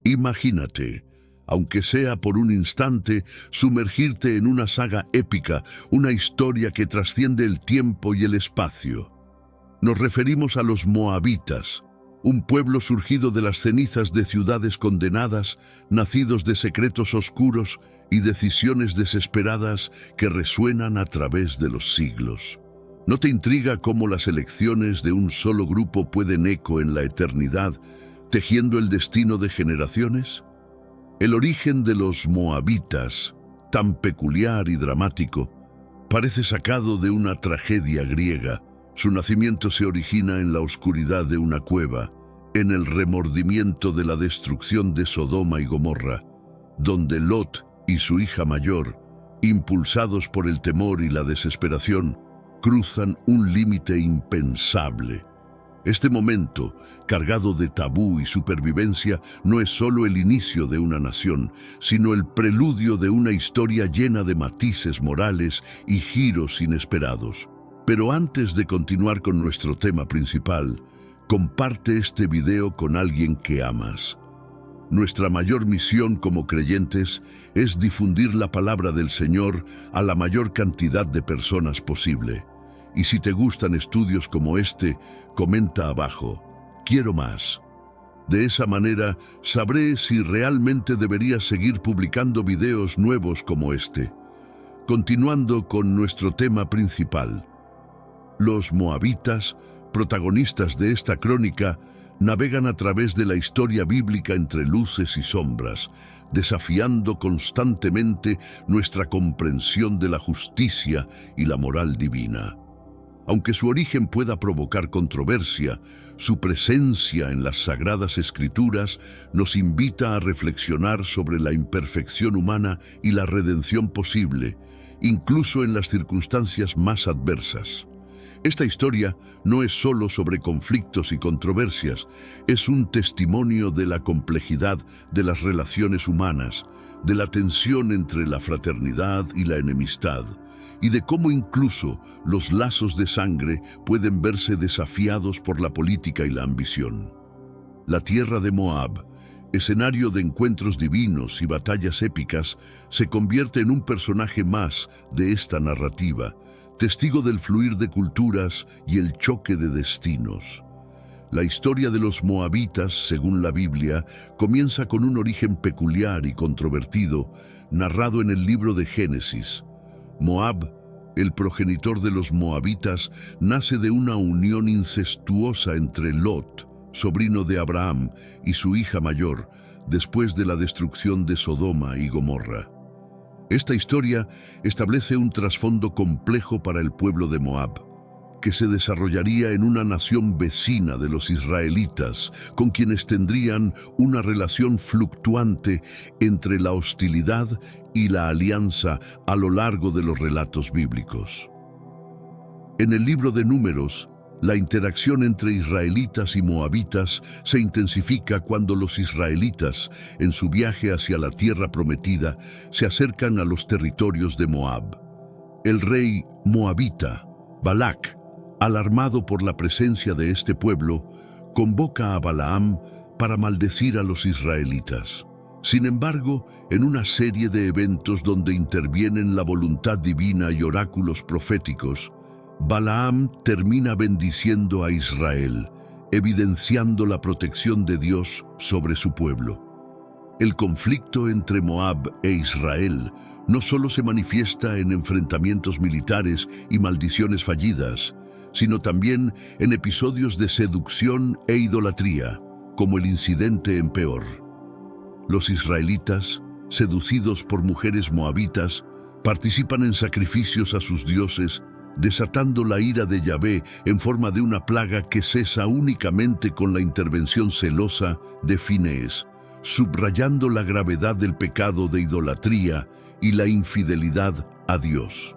Imagínate, aunque sea por un instante, sumergirte en una saga épica, una historia que trasciende el tiempo y el espacio. Nos referimos a los moabitas, un pueblo surgido de las cenizas de ciudades condenadas, nacidos de secretos oscuros y decisiones desesperadas que resuenan a través de los siglos. ¿No te intriga cómo las elecciones de un solo grupo pueden eco en la eternidad, tejiendo el destino de generaciones? El origen de los moabitas, tan peculiar y dramático, parece sacado de una tragedia griega. Su nacimiento se origina en la oscuridad de una cueva, en el remordimiento de la destrucción de Sodoma y Gomorra, donde Lot y su hija mayor, impulsados por el temor y la desesperación, cruzan un límite impensable. Este momento, cargado de tabú y supervivencia, no es solo el inicio de una nación, sino el preludio de una historia llena de matices morales y giros inesperados. Pero antes de continuar con nuestro tema principal, comparte este video con alguien que amas. Nuestra mayor misión como creyentes es difundir la palabra del Señor a la mayor cantidad de personas posible. Y si te gustan estudios como este, comenta abajo, quiero más. De esa manera, sabré si realmente deberías seguir publicando videos nuevos como este. Continuando con nuestro tema principal. Los moabitas, protagonistas de esta crónica, navegan a través de la historia bíblica entre luces y sombras, desafiando constantemente nuestra comprensión de la justicia y la moral divina. Aunque su origen pueda provocar controversia, su presencia en las Sagradas Escrituras nos invita a reflexionar sobre la imperfección humana y la redención posible, incluso en las circunstancias más adversas. Esta historia no es solo sobre conflictos y controversias, es un testimonio de la complejidad de las relaciones humanas, de la tensión entre la fraternidad y la enemistad, y de cómo incluso los lazos de sangre pueden verse desafiados por la política y la ambición. La tierra de Moab, escenario de encuentros divinos y batallas épicas, se convierte en un personaje más de esta narrativa, testigo del fluir de culturas y el choque de destinos. La historia de los moabitas, según la Biblia, comienza con un origen peculiar y controvertido, narrado en el libro de Génesis. Moab, el progenitor de los moabitas, nace de una unión incestuosa entre Lot, sobrino de Abraham, y su hija mayor, después de la destrucción de Sodoma y Gomorra. Esta historia establece un trasfondo complejo para el pueblo de Moab, que se desarrollaría en una nación vecina de los israelitas, con quienes tendrían una relación fluctuante entre la hostilidad y la alianza a lo largo de los relatos bíblicos. En el libro de Números, la interacción entre israelitas y moabitas se intensifica cuando los israelitas, en su viaje hacia la tierra prometida, se acercan a los territorios de Moab. El rey moabita, Balac, alarmado por la presencia de este pueblo, convoca a Balaam para maldecir a los israelitas. Sin embargo, en una serie de eventos donde intervienen la voluntad divina y oráculos proféticos, Balaam termina bendiciendo a Israel, evidenciando la protección de Dios sobre su pueblo. El conflicto entre Moab e Israel no solo se manifiesta en enfrentamientos militares y maldiciones fallidas, sino también en episodios de seducción e idolatría, como el incidente en Peor. Los israelitas, seducidos por mujeres moabitas, participan en sacrificios a sus dioses, desatando la ira de Yahvé en forma de una plaga que cesa únicamente con la intervención celosa de Finehés, subrayando la gravedad del pecado de idolatría y la infidelidad a Dios.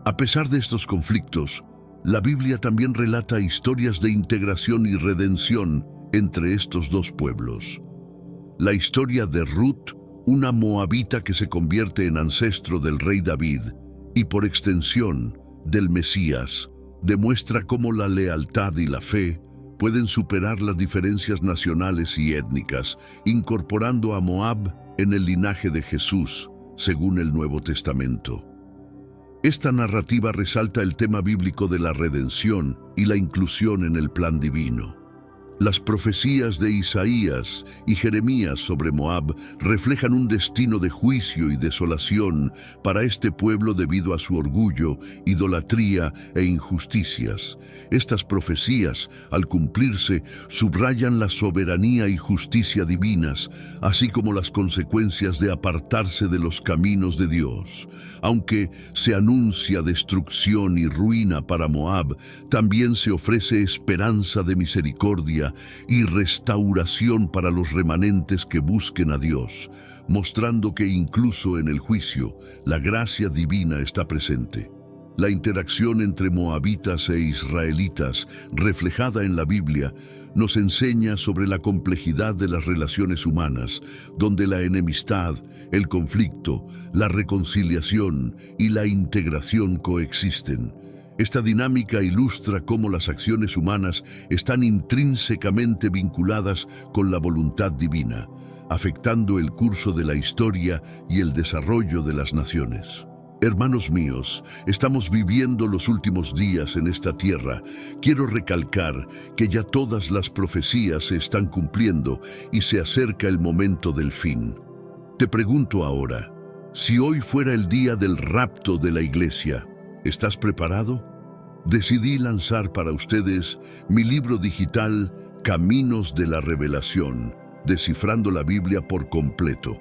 A pesar de estos conflictos, la Biblia también relata historias de integración y redención entre estos dos pueblos. La historia de Ruth, una moabita que se convierte en ancestro del rey David, y por extensión, del Mesías, demuestra cómo la lealtad y la fe, pueden superar las diferencias nacionales y étnicas, incorporando a Moab en el linaje de Jesús, según el Nuevo Testamento. Esta narrativa resalta el tema bíblico de la redención y la inclusión en el plan divino. Las profecías de Isaías y Jeremías sobre Moab reflejan un destino de juicio y desolación para este pueblo debido a su orgullo, idolatría e injusticias. Estas profecías, al cumplirse, subrayan la soberanía y justicia divinas, así como las consecuencias de apartarse de los caminos de Dios. Aunque se anuncia destrucción y ruina para Moab, también se ofrece esperanza de misericordia y restauración para los remanentes que busquen a Dios, mostrando que incluso en el juicio, la gracia divina está presente. La interacción entre moabitas e israelitas, reflejada en la Biblia, nos enseña sobre la complejidad de las relaciones humanas, donde la enemistad, el conflicto, la reconciliación y la integración coexisten. Esta dinámica ilustra cómo las acciones humanas están intrínsecamente vinculadas con la voluntad divina, afectando el curso de la historia y el desarrollo de las naciones. Hermanos míos, estamos viviendo los últimos días en esta tierra. Quiero recalcar que ya todas las profecías se están cumpliendo y se acerca el momento del fin. Te pregunto ahora, si hoy fuera el día del rapto de la iglesia, ¿estás preparado? Decidí lanzar para ustedes mi libro digital Caminos de la Revelación, descifrando la Biblia por completo.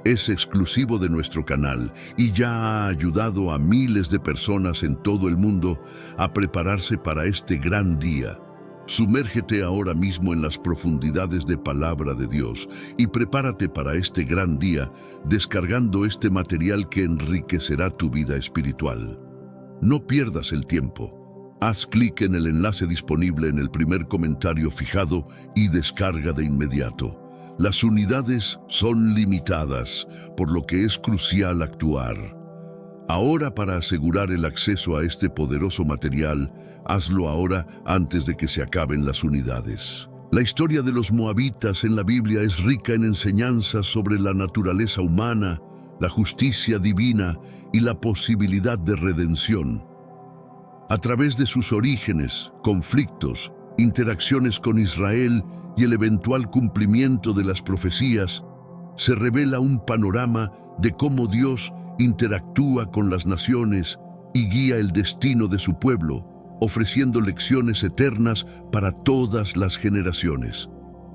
Es exclusivo de nuestro canal y ya ha ayudado a miles de personas en todo el mundo a prepararse para este gran día. Sumérgete ahora mismo en las profundidades de Palabra de Dios y prepárate para este gran día descargando este material que enriquecerá tu vida espiritual. No pierdas el tiempo. Haz clic en el enlace disponible en el primer comentario fijado y descarga de inmediato. Las unidades son limitadas, por lo que es crucial actuar. Ahora, para asegurar el acceso a este poderoso material, hazlo ahora antes de que se acaben las unidades. La historia de los moabitas en la Biblia es rica en enseñanzas sobre la naturaleza humana, la justicia divina y la posibilidad de redención. A través de sus orígenes, conflictos, interacciones con Israel y el eventual cumplimiento de las profecías, se revela un panorama de cómo Dios interactúa con las naciones y guía el destino de su pueblo, ofreciendo lecciones eternas para todas las generaciones.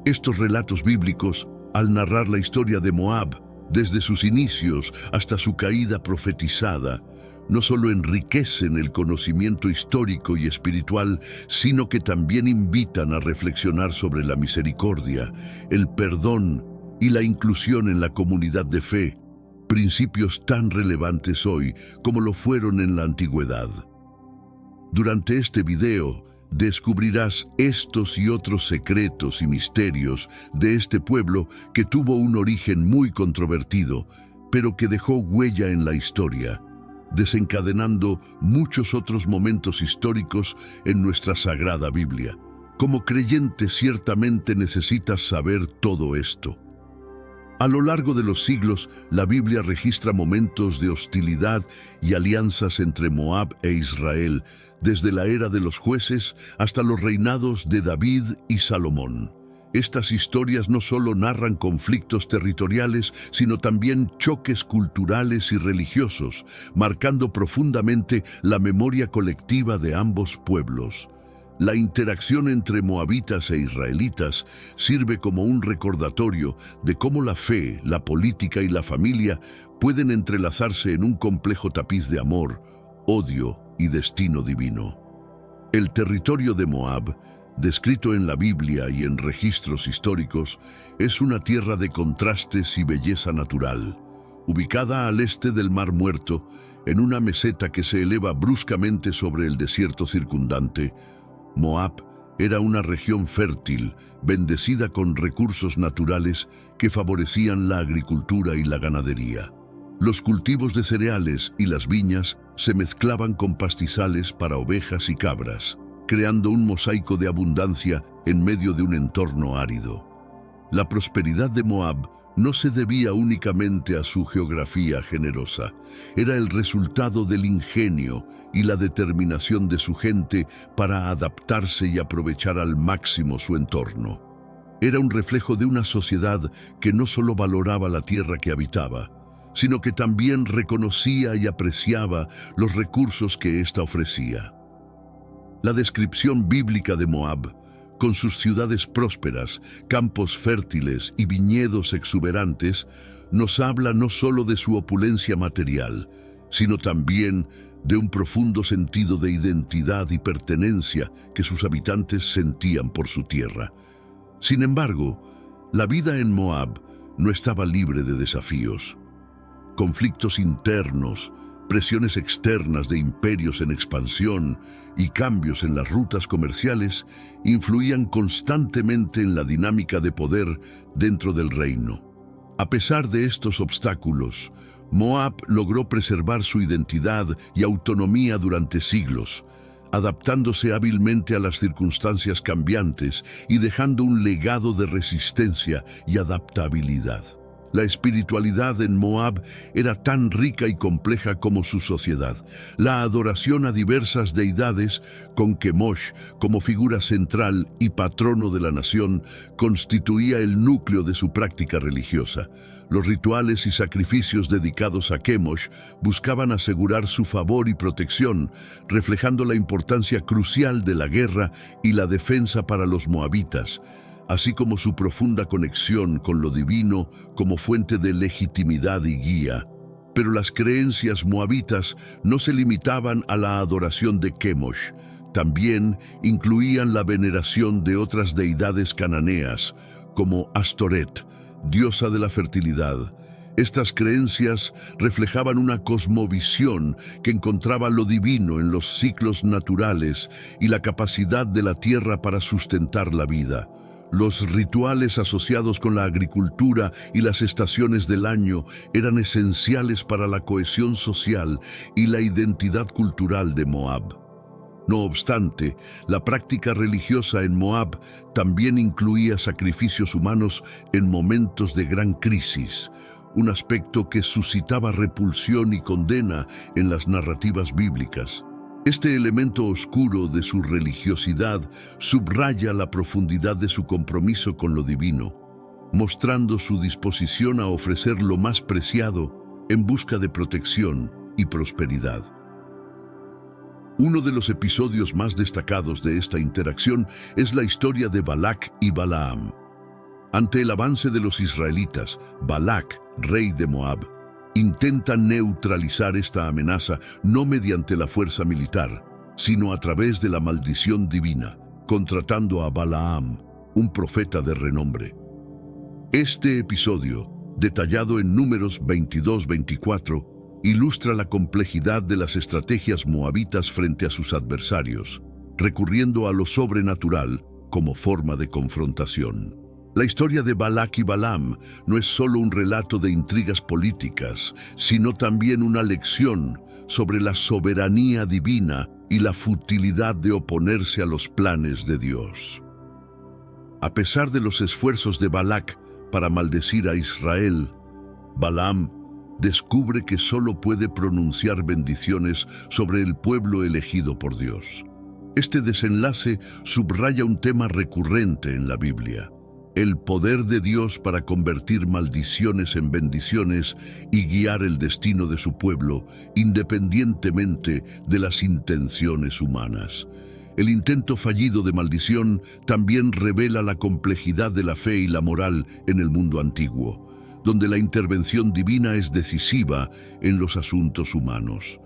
Estos relatos bíblicos, al narrar la historia de Moab, desde sus inicios hasta su caída profetizada, no solo enriquecen el conocimiento histórico y espiritual, sino que también invitan a reflexionar sobre la misericordia, el perdón y la inclusión en la comunidad de fe, principios tan relevantes hoy como lo fueron en la antigüedad. Durante este video, descubrirás estos y otros secretos y misterios de este pueblo que tuvo un origen muy controvertido, pero que dejó huella en la historia, desencadenando muchos otros momentos históricos en nuestra Sagrada Biblia. Como creyente, ciertamente necesitas saber todo esto. A lo largo de los siglos, la Biblia registra momentos de hostilidad y alianzas entre Moab e Israel, desde la era de los jueces hasta los reinados de David y Salomón. Estas historias no solo narran conflictos territoriales, sino también choques culturales y religiosos, marcando profundamente la memoria colectiva de ambos pueblos. La interacción entre moabitas e israelitas sirve como un recordatorio de cómo la fe, la política y la familia pueden entrelazarse en un complejo tapiz de amor, odio y destino divino. El territorio de Moab, descrito en la Biblia y en registros históricos, es una tierra de contrastes y belleza natural. Ubicada al este del Mar Muerto, en una meseta que se eleva bruscamente sobre el desierto circundante, Moab era una región fértil, bendecida con recursos naturales que favorecían la agricultura y la ganadería. Los cultivos de cereales y las viñas se mezclaban con pastizales para ovejas y cabras. creando un mosaico de abundancia en medio de un entorno árido. La prosperidad de Moab no se debía únicamente a su geografía generosa, era el resultado del ingenio y la determinación de su gente para adaptarse y aprovechar al máximo su entorno. Era un reflejo de una sociedad que no solo valoraba la tierra que habitaba, sino que también reconocía y apreciaba los recursos que ésta ofrecía. La descripción bíblica de Moab, con sus ciudades prósperas, campos fértiles y viñedos exuberantes, nos habla no solo de su opulencia material, sino también de un profundo sentido de identidad y pertenencia que sus habitantes sentían por su tierra. Sin embargo, la vida en Moab no estaba libre de desafíos. Conflictos internos, presiones externas de imperios en expansión y cambios en las rutas comerciales influían constantemente en la dinámica de poder dentro del reino. A pesar de estos obstáculos, Moab logró preservar su identidad y autonomía durante siglos, adaptándose hábilmente a las circunstancias cambiantes y dejando un legado de resistencia y adaptabilidad. La espiritualidad en Moab era tan rica y compleja como su sociedad. La adoración a diversas deidades, con Kemosh como figura central y patrono de la nación, constituía el núcleo de su práctica religiosa. Los rituales y sacrificios dedicados a Kemosh buscaban asegurar su favor y protección, reflejando la importancia crucial de la guerra y la defensa para los moabitas, así como su profunda conexión con lo divino como fuente de legitimidad y guía. Pero las creencias moabitas no se limitaban a la adoración de Kemosh, también incluían la veneración de otras deidades cananeas, como Astoret, diosa de la fertilidad. Estas creencias reflejaban una cosmovisión que encontraba lo divino en los ciclos naturales y la capacidad de la tierra para sustentar la vida. Los rituales asociados con la agricultura y las estaciones del año eran esenciales para la cohesión social y la identidad cultural de Moab. No obstante, la práctica religiosa en Moab también incluía sacrificios humanos en momentos de gran crisis, un aspecto que suscitaba repulsión y condena en las narrativas bíblicas. Este elemento oscuro de su religiosidad subraya la profundidad de su compromiso con lo divino, mostrando su disposición a ofrecer lo más preciado en busca de protección y prosperidad. Uno de los episodios más destacados de esta interacción es la historia de Balac y Balaam. Ante el avance de los israelitas, Balac, rey de Moab, intenta neutralizar esta amenaza no mediante la fuerza militar, sino a través de la maldición divina, contratando a Balaam, un profeta de renombre. Este episodio, detallado en Números 22-24, ilustra la complejidad de las estrategias moabitas frente a sus adversarios, recurriendo a lo sobrenatural como forma de confrontación. La historia de Balac y Balaam no es solo un relato de intrigas políticas, sino también una lección sobre la soberanía divina y la futilidad de oponerse a los planes de Dios. A pesar de los esfuerzos de Balac para maldecir a Israel, Balaam descubre que solo puede pronunciar bendiciones sobre el pueblo elegido por Dios. Este desenlace subraya un tema recurrente en la Biblia: el poder de Dios para convertir maldiciones en bendiciones y guiar el destino de su pueblo, independientemente de las intenciones humanas. El intento fallido de maldición también revela la complejidad de la fe y la moral en el mundo antiguo, donde la intervención divina es decisiva en los asuntos humanos.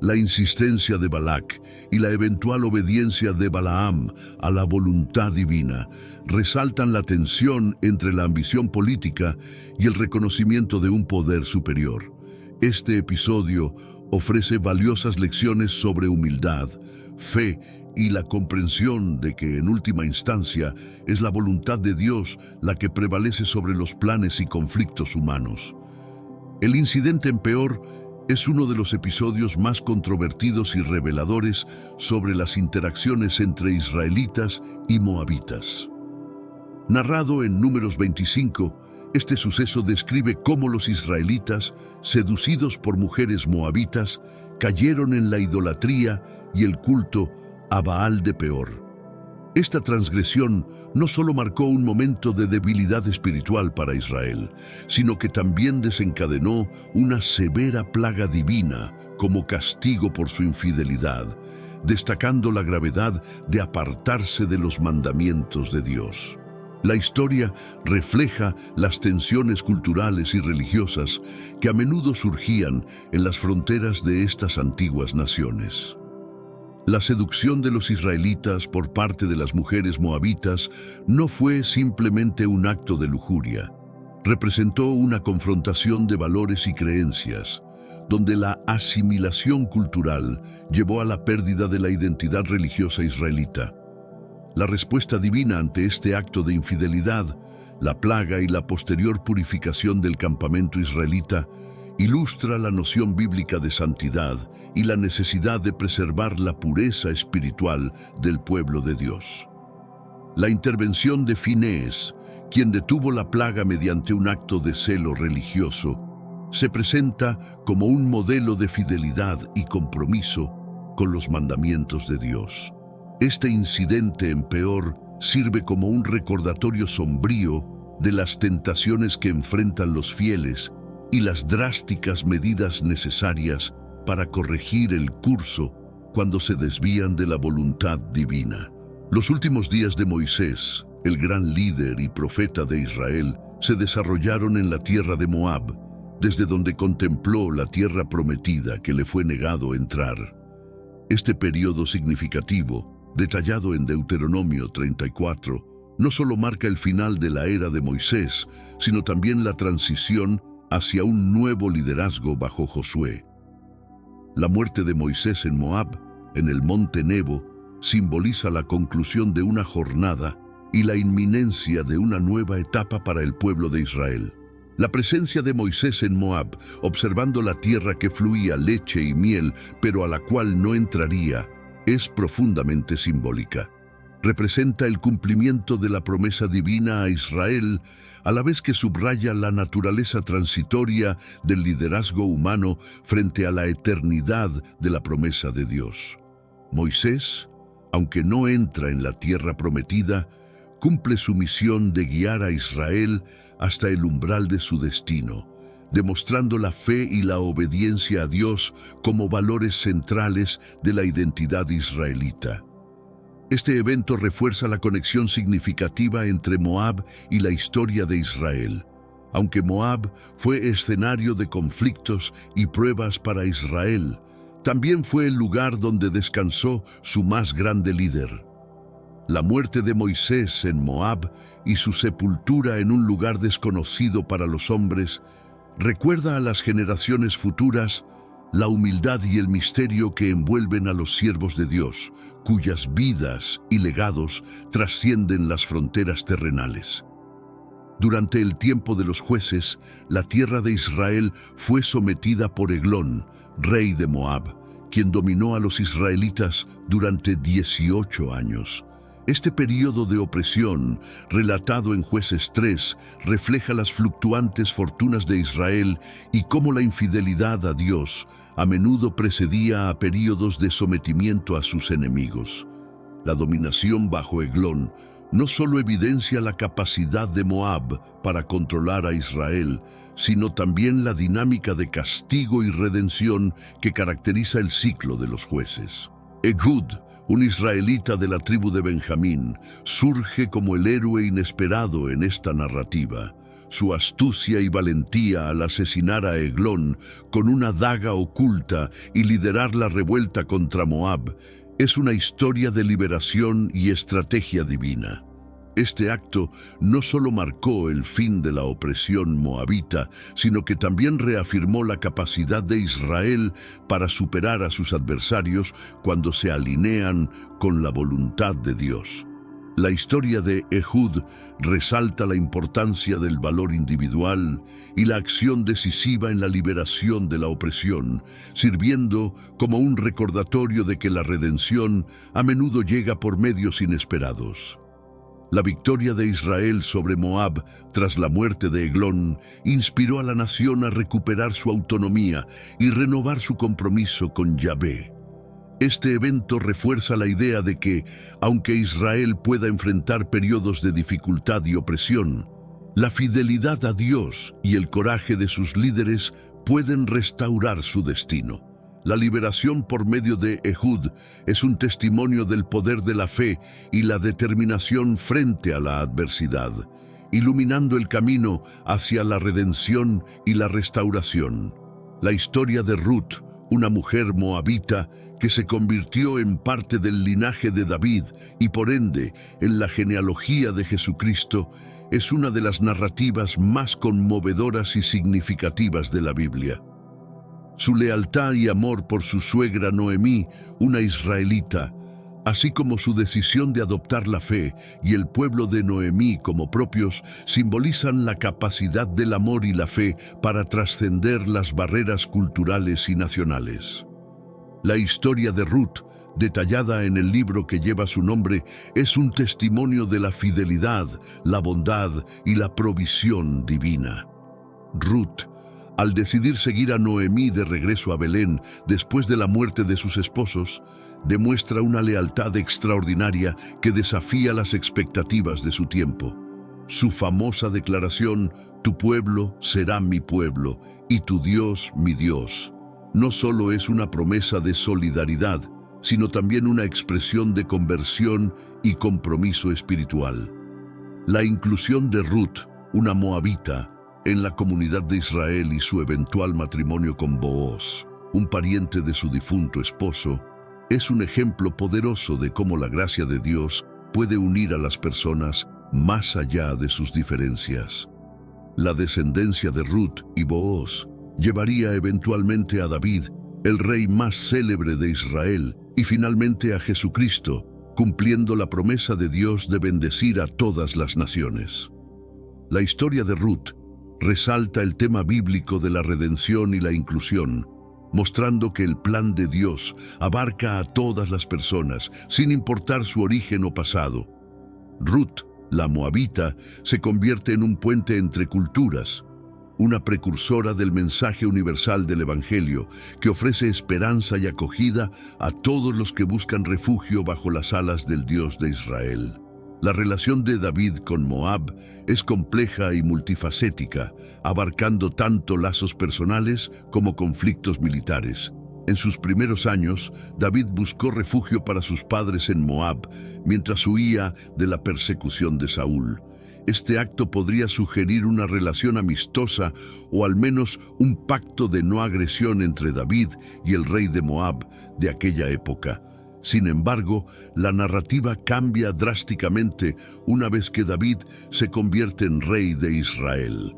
La insistencia de Balac y la eventual obediencia de Balaam a la voluntad divina resaltan la tensión entre la ambición política y el reconocimiento de un poder superior. Este episodio ofrece valiosas lecciones sobre humildad, fe y la comprensión de que, en última instancia, es la voluntad de Dios la que prevalece sobre los planes y conflictos humanos. El incidente en Peor es uno de los episodios más controvertidos y reveladores sobre las interacciones entre israelitas y moabitas. Narrado en Números 25, este suceso describe cómo los israelitas, seducidos por mujeres moabitas, cayeron en la idolatría y el culto a Baal de Peor. Esta transgresión no solo marcó un momento de debilidad espiritual para Israel, sino que también desencadenó una severa plaga divina como castigo por su infidelidad, destacando la gravedad de apartarse de los mandamientos de Dios. La historia refleja las tensiones culturales y religiosas que a menudo surgían en las fronteras de estas antiguas naciones. La seducción de los israelitas por parte de las mujeres moabitas no fue simplemente un acto de lujuria. Representó una confrontación de valores y creencias, donde la asimilación cultural llevó a la pérdida de la identidad religiosa israelita. La respuesta divina ante este acto de infidelidad, la plaga y la posterior purificación del campamento israelita, ilustra la noción bíblica de santidad y la necesidad de preservar la pureza espiritual del pueblo de Dios. La intervención de Finehés, quien detuvo la plaga mediante un acto de celo religioso, se presenta como un modelo de fidelidad y compromiso con los mandamientos de Dios. Este incidente en Peor sirve como un recordatorio sombrío de las tentaciones que enfrentan los fieles y las drásticas medidas necesarias para corregir el curso cuando se desvían de la voluntad divina. Los últimos días de Moisés, el gran líder y profeta de Israel, se desarrollaron en la tierra de Moab, desde donde contempló la tierra prometida que le fue negado entrar. Este periodo significativo, detallado en Deuteronomio 34, no solo marca el final de la era de Moisés, sino también la transición hacia un nuevo liderazgo bajo Josué. La muerte de Moisés en Moab, en el monte Nebo, simboliza la conclusión de una jornada y la inminencia de una nueva etapa para el pueblo de Israel. La presencia de Moisés en Moab, observando la tierra que fluía leche y miel, pero a la cual no entraría, es profundamente simbólica. Representa el cumplimiento de la promesa divina a Israel, a la vez que subraya la naturaleza transitoria del liderazgo humano frente a la eternidad de la promesa de Dios. Moisés, aunque no entra en la tierra prometida, cumple su misión de guiar a Israel hasta el umbral de su destino, demostrando la fe y la obediencia a Dios como valores centrales de la identidad israelita. Este evento refuerza la conexión significativa entre Moab y la historia de Israel. Aunque Moab fue escenario de conflictos y pruebas para Israel, también fue el lugar donde descansó su más grande líder. La muerte de Moisés en Moab y su sepultura en un lugar desconocido para los hombres recuerda a las generaciones futuras la humildad y el misterio que envuelven a los siervos de Dios, cuyas vidas y legados trascienden las fronteras terrenales. Durante el tiempo de los jueces, la tierra de Israel fue sometida por Eglón, rey de Moab, quien dominó a los israelitas durante 18 años. Este periodo de opresión, relatado en Jueces 3, refleja las fluctuantes fortunas de Israel y cómo la infidelidad a Dios a menudo precedía a períodos de sometimiento a sus enemigos. La dominación bajo Eglón no solo evidencia la capacidad de Moab para controlar a Israel, sino también la dinámica de castigo y redención que caracteriza el ciclo de los jueces. Ehud, un israelita de la tribu de Benjamín, surge como el héroe inesperado en esta narrativa. Su astucia y valentía al asesinar a Eglón con una daga oculta y liderar la revuelta contra Moab es una historia de liberación y estrategia divina. Este acto no solo marcó el fin de la opresión moabita, sino que también reafirmó la capacidad de Israel para superar a sus adversarios cuando se alinean con la voluntad de Dios. La historia de Ehud resalta la importancia del valor individual y la acción decisiva en la liberación de la opresión, sirviendo como un recordatorio de que la redención a menudo llega por medios inesperados. La victoria de Israel sobre Moab tras la muerte de Eglón inspiró a la nación a recuperar su autonomía y renovar su compromiso con Yahvé. Este evento refuerza la idea de que, aunque Israel pueda enfrentar periodos de dificultad y opresión, la fidelidad a Dios y el coraje de sus líderes pueden restaurar su destino. La liberación por medio de Ehud es un testimonio del poder de la fe y la determinación frente a la adversidad, iluminando el camino hacia la redención y la restauración. La historia de Ruth, una mujer moabita que se convirtió en parte del linaje de David y por ende en la genealogía de Jesucristo, es una de las narrativas más conmovedoras y significativas de la Biblia. Su lealtad y amor por su suegra Noemí, una israelita, así como su decisión de adoptar la fe y el pueblo de Noemí como propios, simbolizan la capacidad del amor y la fe para trascender las barreras culturales y nacionales. La historia de Ruth, detallada en el libro que lleva su nombre, es un testimonio de la fidelidad, la bondad y la provisión divina. Ruth, al decidir seguir a Noemí de regreso a Belén después de la muerte de sus esposos, demuestra una lealtad extraordinaria que desafía las expectativas de su tiempo. Su famosa declaración, «Tu pueblo será mi pueblo y tu Dios mi Dios», no solo es una promesa de solidaridad, sino también una expresión de conversión y compromiso espiritual. La inclusión de Ruth, una moabita, en la comunidad de Israel y su eventual matrimonio con Booz, un pariente de su difunto esposo, es un ejemplo poderoso de cómo la gracia de Dios puede unir a las personas más allá de sus diferencias. La descendencia de Ruth y Booz llevaría eventualmente a David, el rey más célebre de Israel, y finalmente a Jesucristo, cumpliendo la promesa de Dios de bendecir a todas las naciones. La historia de Ruth resalta el tema bíblico de la redención y la inclusión, mostrando que el plan de Dios abarca a todas las personas, sin importar su origen o pasado. Ruth, la moabita, se convierte en un puente entre culturas, una precursora del mensaje universal del Evangelio que ofrece esperanza y acogida a todos los que buscan refugio bajo las alas del Dios de Israel. La relación de David con Moab es compleja y multifacética, abarcando tanto lazos personales como conflictos militares. En sus primeros años, David buscó refugio para sus padres en Moab, mientras huía de la persecución de Saúl. Este acto podría sugerir una relación amistosa o al menos un pacto de no agresión entre David y el rey de Moab de aquella época. Sin embargo, la narrativa cambia drásticamente una vez que David se convierte en rey de Israel.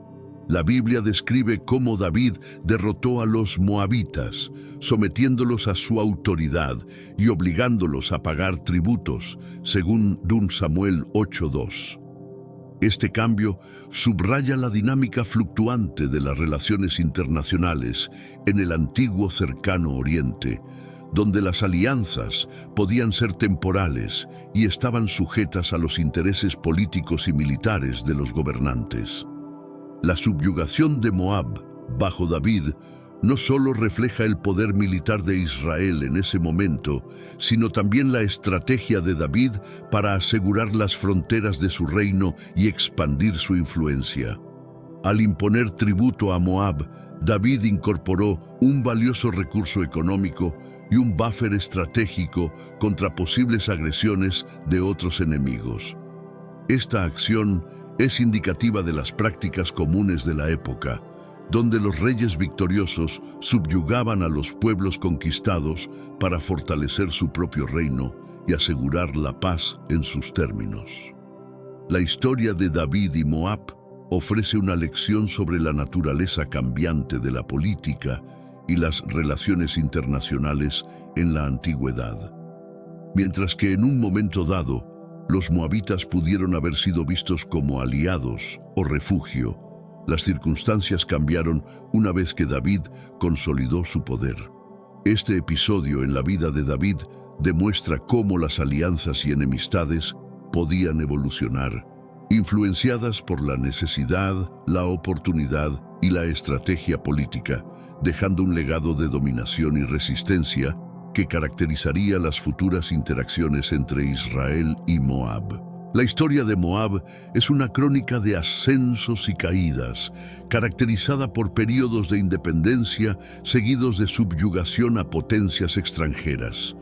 La Biblia describe cómo David derrotó a los moabitas, sometiéndolos a su autoridad y obligándolos a pagar tributos, según 2 Samuel 8:2. Este cambio subraya la dinámica fluctuante de las relaciones internacionales en el antiguo cercano Oriente, donde las alianzas podían ser temporales y estaban sujetas a los intereses políticos y militares de los gobernantes. La subyugación de Moab bajo David no solo refleja el poder militar de Israel en ese momento, sino también la estrategia de David para asegurar las fronteras de su reino y expandir su influencia. Al imponer tributo a Moab, David incorporó un valioso recurso económico y un buffer estratégico contra posibles agresiones de otros enemigos. Esta acción es indicativa de las prácticas comunes de la época, donde los reyes victoriosos subyugaban a los pueblos conquistados para fortalecer su propio reino y asegurar la paz en sus términos. La historia de David y Moab ofrece una lección sobre la naturaleza cambiante de la política y las relaciones internacionales en la antigüedad. Mientras que en un momento dado, Los moabitas pudieron haber sido vistos como aliados o refugio. Las circunstancias cambiaron una vez que David consolidó su poder. Este episodio en la vida de David demuestra cómo las alianzas y enemistades podían evolucionar, influenciadas por la necesidad, la oportunidad y la estrategia política, dejando un legado de dominación y resistencia que caracterizaría las futuras interacciones entre Israel y Moab. La historia de Moab es una crónica de ascensos y caídas, caracterizada por periodos de independencia seguidos de subyugación a potencias extranjeras.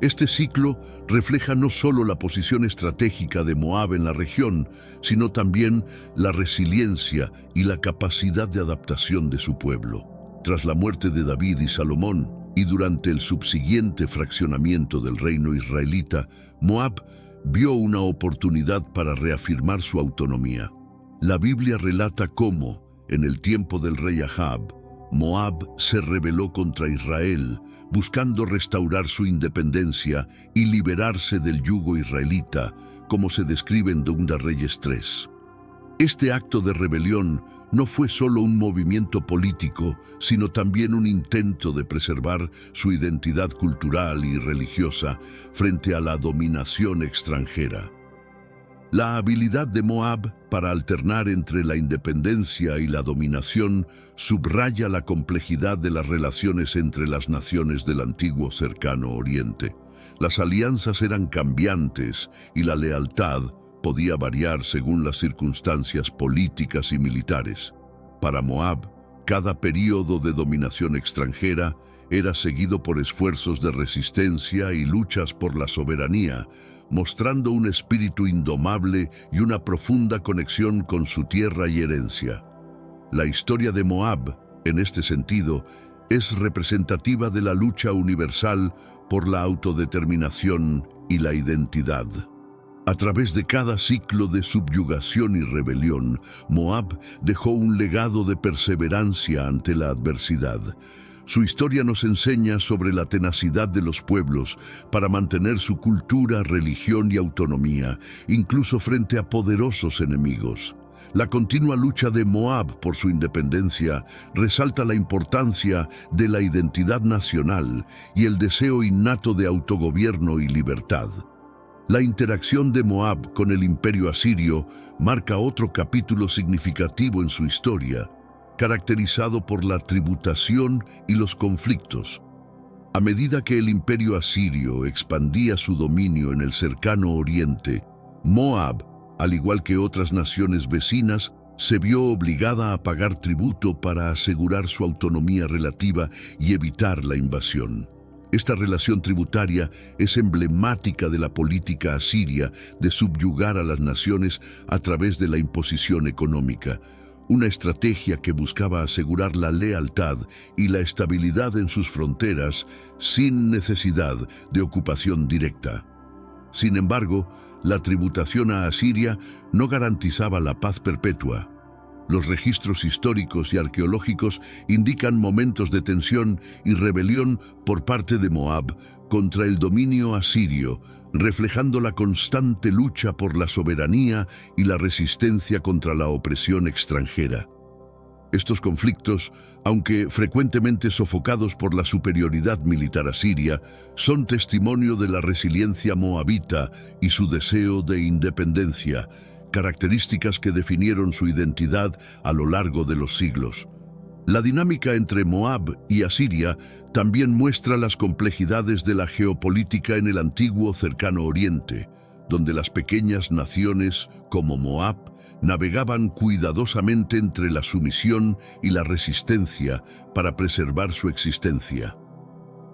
Este ciclo refleja no solo la posición estratégica de Moab en la región, sino también la resiliencia y la capacidad de adaptación de su pueblo. Tras la muerte de David y Salomón, y durante el subsiguiente fraccionamiento del reino israelita, Moab vio una oportunidad para reafirmar su autonomía. La Biblia relata cómo, en el tiempo del rey Ahab, Moab se rebeló contra Israel, buscando restaurar su independencia y liberarse del yugo israelita, como se describe en 2 Reyes 3. Este acto de rebelión no fue solo un movimiento político, sino también un intento de preservar su identidad cultural y religiosa frente a la dominación extranjera. La habilidad de Moab para alternar entre la independencia y la dominación subraya la complejidad de las relaciones entre las naciones del antiguo Cercano Oriente. Las alianzas eran cambiantes y la lealtad podía variar según las circunstancias políticas y militares. Para Moab, cada período de dominación extranjera era seguido por esfuerzos de resistencia y luchas por la soberanía, mostrando un espíritu indomable y una profunda conexión con su tierra y herencia. La historia de Moab, en este sentido, es representativa de la lucha universal por la autodeterminación y la identidad. A través de cada ciclo de subyugación y rebelión, Moab dejó un legado de perseverancia ante la adversidad. Su historia nos enseña sobre la tenacidad de los pueblos para mantener su cultura, religión y autonomía, incluso frente a poderosos enemigos. La continua lucha de Moab por su independencia resalta la importancia de la identidad nacional y el deseo innato de autogobierno y libertad. La interacción de Moab con el imperio asirio marca otro capítulo significativo en su historia, caracterizado por la tributación y los conflictos. A medida que el imperio asirio expandía su dominio en el Cercano Oriente, Moab, al igual que otras naciones vecinas, se vio obligada a pagar tributo para asegurar su autonomía relativa y evitar la invasión. Esta relación tributaria es emblemática de la política asiria de subyugar a las naciones a través de la imposición económica, una estrategia que buscaba asegurar la lealtad y la estabilidad en sus fronteras sin necesidad de ocupación directa. Sin embargo, la tributación a Asiria no garantizaba la paz perpetua. Los registros históricos y arqueológicos indican momentos de tensión y rebelión por parte de Moab contra el dominio asirio, reflejando la constante lucha por la soberanía y la resistencia contra la opresión extranjera. Estos conflictos, aunque frecuentemente sofocados por la superioridad militar asiria, son testimonio de la resiliencia moabita y su deseo de independencia, características que definieron su identidad a lo largo de los siglos. La dinámica entre Moab y Asiria también muestra las complejidades de la geopolítica en el antiguo Cercano Oriente, donde las pequeñas naciones como Moab navegaban cuidadosamente entre la sumisión y la resistencia para preservar su existencia.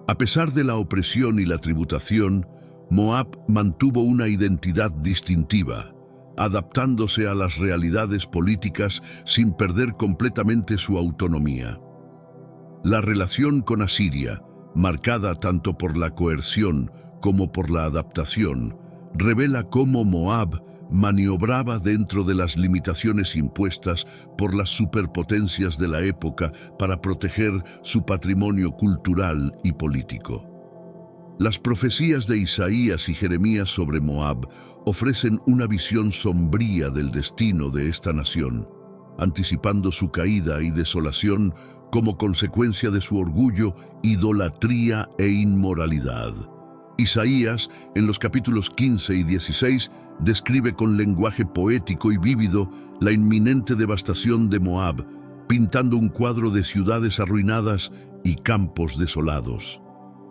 A pesar de la opresión y la tributación, Moab mantuvo una identidad distintiva, adaptándose a las realidades políticas sin perder completamente su autonomía. La relación con Asiria, marcada tanto por la coerción como por la adaptación, revela cómo Moab maniobraba dentro de las limitaciones impuestas por las superpotencias de la época para proteger su patrimonio cultural y político. Las profecías de Isaías y Jeremías sobre Moab ofrecen una visión sombría del destino de esta nación, anticipando su caída y desolación como consecuencia de su orgullo, idolatría e inmoralidad. Isaías, en los capítulos 15 y 16, describe con lenguaje poético y vívido la inminente devastación de Moab, pintando un cuadro de ciudades arruinadas y campos desolados.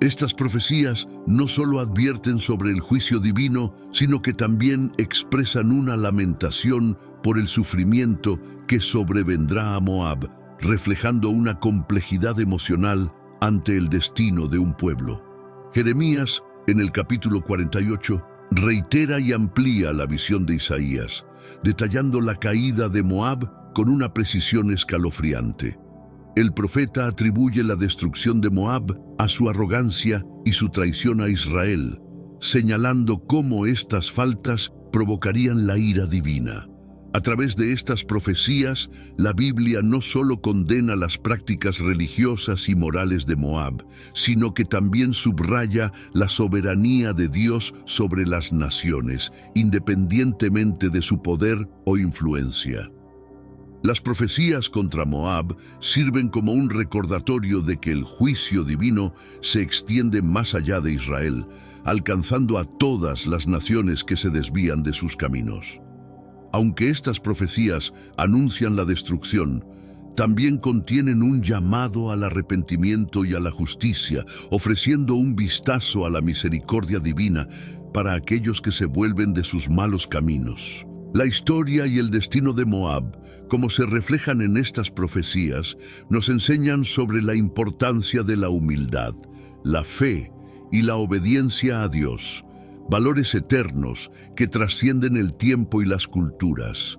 Estas profecías no solo advierten sobre el juicio divino, sino que también expresan una lamentación por el sufrimiento que sobrevendrá a Moab, reflejando una complejidad emocional ante el destino de un pueblo. Jeremías, en el capítulo 48, reitera y amplía la visión de Isaías, detallando la caída de Moab con una precisión escalofriante. El profeta atribuye la destrucción de Moab a su arrogancia y su traición a Israel, señalando cómo estas faltas provocarían la ira divina. A través de estas profecías, la Biblia no solo condena las prácticas religiosas y morales de Moab, sino que también subraya la soberanía de Dios sobre las naciones, independientemente de su poder o influencia. Las profecías contra Moab sirven como un recordatorio de que el juicio divino se extiende más allá de Israel, alcanzando a todas las naciones que se desvían de sus caminos. Aunque estas profecías anuncian la destrucción, también contienen un llamado al arrepentimiento y a la justicia, ofreciendo un vistazo a la misericordia divina para aquellos que se vuelven de sus malos caminos. La historia y el destino de Moab, como se reflejan en estas profecías, nos enseñan sobre la importancia de la humildad, la fe y la obediencia a Dios, valores eternos que trascienden el tiempo y las culturas.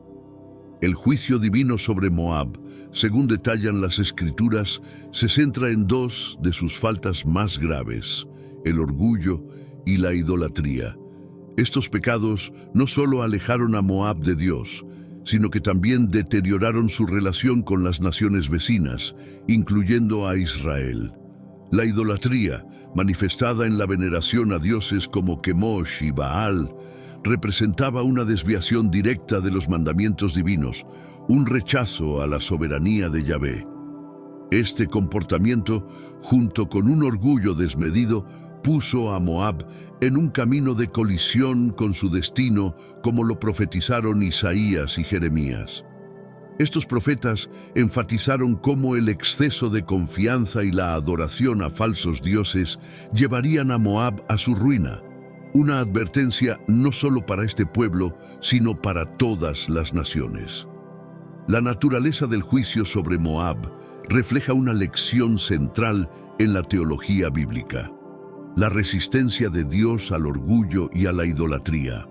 El juicio divino sobre Moab, según detallan las Escrituras, se centra en dos de sus faltas más graves: el orgullo y la idolatría. Estos pecados no solo alejaron a Moab de Dios, sino que también deterioraron su relación con las naciones vecinas, incluyendo a Israel. La idolatría, manifestada en la veneración a dioses como Kemosh y Baal, representaba una desviación directa de los mandamientos divinos, un rechazo a la soberanía de Yahvé. Este comportamiento, junto con un orgullo desmedido, puso a Moab en un camino de colisión con su destino, como lo profetizaron Isaías y Jeremías. Estos profetas enfatizaron cómo el exceso de confianza y la adoración a falsos dioses llevarían a Moab a su ruina. Una advertencia no solo para este pueblo, sino para todas las naciones. La naturaleza del juicio sobre Moab refleja una lección central en la teología bíblica: la resistencia de Dios al orgullo y a la idolatría.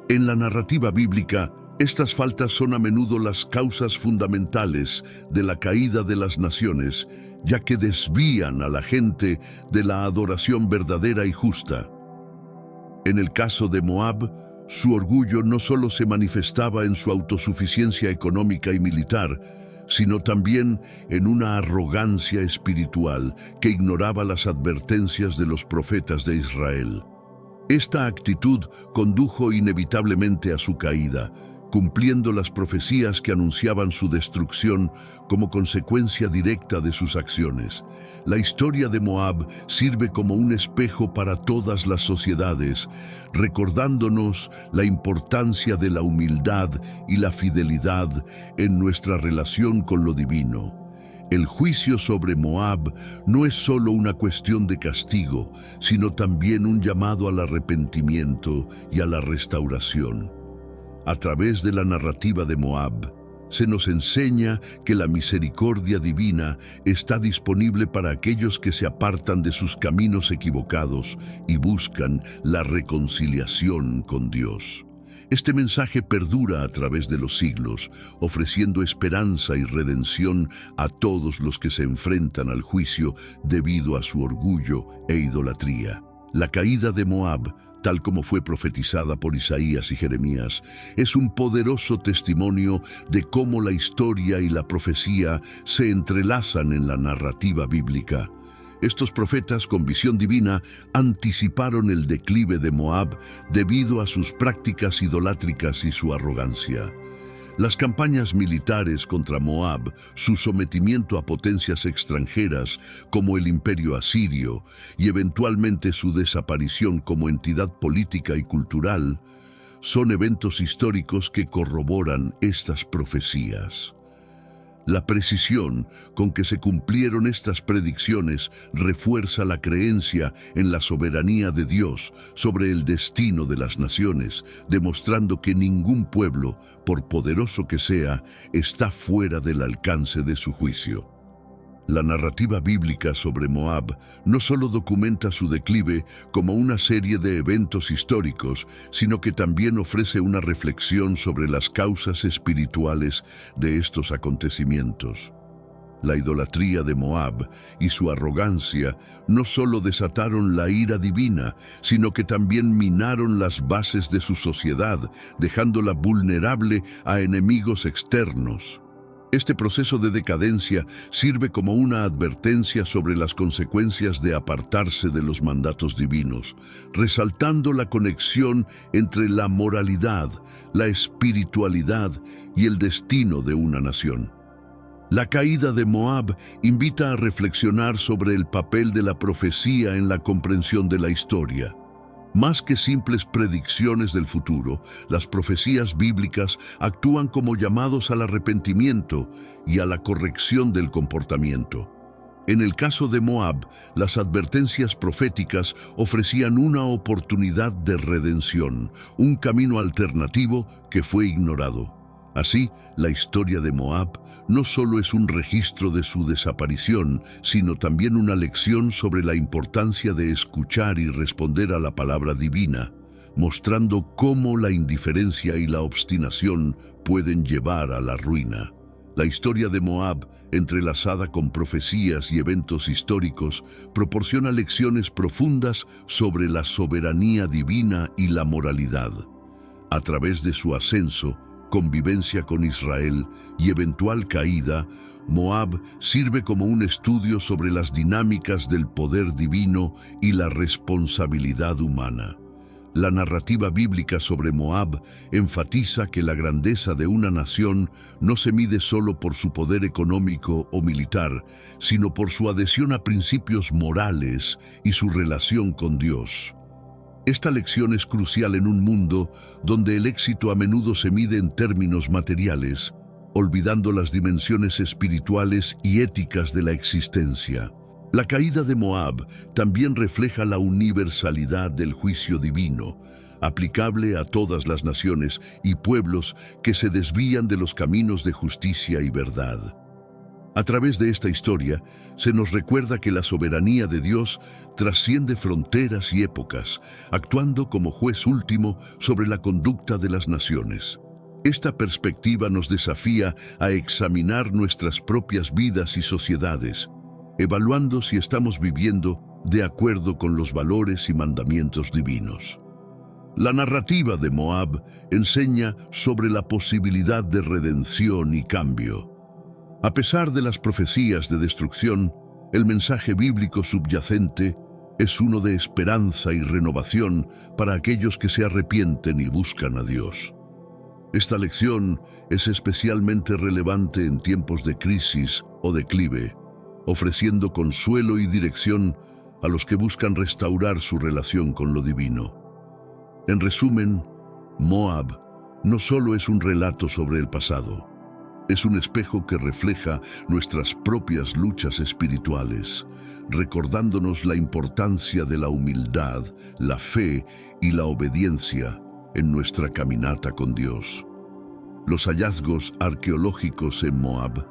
En la narrativa bíblica, estas faltas son a menudo las causas fundamentales de la caída de las naciones, ya que desvían a la gente de la adoración verdadera y justa. En el caso de Moab, su orgullo no solo se manifestaba en su autosuficiencia económica y militar, sino también en una arrogancia espiritual que ignoraba las advertencias de los profetas de Israel. Esta actitud condujo inevitablemente a su caída, cumpliendo las profecías que anunciaban su destrucción como consecuencia directa de sus acciones. La historia de Moab sirve como un espejo para todas las sociedades, recordándonos la importancia de la humildad y la fidelidad en nuestra relación con lo divino. El juicio sobre Moab no es solo una cuestión de castigo, sino también un llamado al arrepentimiento y a la restauración. A través de la narrativa de Moab, se nos enseña que la misericordia divina está disponible para aquellos que se apartan de sus caminos equivocados y buscan la reconciliación con Dios. Este mensaje perdura a través de los siglos, ofreciendo esperanza y redención a todos los que se enfrentan al juicio debido a su orgullo e idolatría. La caída de Moab, tal como fue profetizada por Isaías y Jeremías, es un poderoso testimonio de cómo la historia y la profecía se entrelazan en la narrativa bíblica. Estos profetas con visión divina anticiparon el declive de Moab debido a sus prácticas idolátricas y su arrogancia. Las campañas militares contra Moab, su sometimiento a potencias extranjeras como el Imperio Asirio y eventualmente su desaparición como entidad política y cultural, son eventos históricos que corroboran estas profecías. La precisión con que se cumplieron estas predicciones refuerza la creencia en la soberanía de Dios sobre el destino de las naciones, demostrando que ningún pueblo, por poderoso que sea, está fuera del alcance de su juicio. La narrativa bíblica sobre Moab no solo documenta su declive como una serie de eventos históricos, sino que también ofrece una reflexión sobre las causas espirituales de estos acontecimientos. La idolatría de Moab y su arrogancia no solo desataron la ira divina, sino que también minaron las bases de su sociedad, dejándola vulnerable a enemigos externos. Este proceso de decadencia sirve como una advertencia sobre las consecuencias de apartarse de los mandatos divinos, resaltando la conexión entre la moralidad, la espiritualidad y el destino de una nación. La caída de Moab invita a reflexionar sobre el papel de la profecía en la comprensión de la historia. Más que simples predicciones del futuro, las profecías bíblicas actúan como llamados al arrepentimiento y a la corrección del comportamiento. En el caso de Moab, las advertencias proféticas ofrecían una oportunidad de redención, un camino alternativo que fue ignorado. Así, la historia de Moab no solo es un registro de su desaparición, sino también una lección sobre la importancia de escuchar y responder a la palabra divina, mostrando cómo la indiferencia y la obstinación pueden llevar a la ruina. La historia de Moab, entrelazada con profecías y eventos históricos, proporciona lecciones profundas sobre la soberanía divina y la moralidad. A través de su ascenso, convivencia con Israel y eventual caída, Moab sirve como un estudio sobre las dinámicas del poder divino y la responsabilidad humana. La narrativa bíblica sobre Moab enfatiza que la grandeza de una nación no se mide solo por su poder económico o militar, sino por su adhesión a principios morales y su relación con Dios. Esta lección es crucial en un mundo donde el éxito a menudo se mide en términos materiales, olvidando las dimensiones espirituales y éticas de la existencia. La caída de Moab también refleja la universalidad del juicio divino, aplicable a todas las naciones y pueblos que se desvían de los caminos de justicia y verdad. A través de esta historia, se nos recuerda que la soberanía de Dios trasciende fronteras y épocas, actuando como juez último sobre la conducta de las naciones. Esta perspectiva nos desafía a examinar nuestras propias vidas y sociedades, evaluando si estamos viviendo de acuerdo con los valores y mandamientos divinos. La narrativa de Moab enseña sobre la posibilidad de redención y cambio. A pesar de las profecías de destrucción, el mensaje bíblico subyacente es uno de esperanza y renovación para aquellos que se arrepienten y buscan a Dios. Esta lección es especialmente relevante en tiempos de crisis o declive, ofreciendo consuelo y dirección a los que buscan restaurar su relación con lo divino. En resumen, Moab no solo es un relato sobre el pasado, es un espejo que refleja nuestras propias luchas espirituales, recordándonos la importancia de la humildad, la fe y la obediencia en nuestra caminata con Dios. Los hallazgos arqueológicos en Moab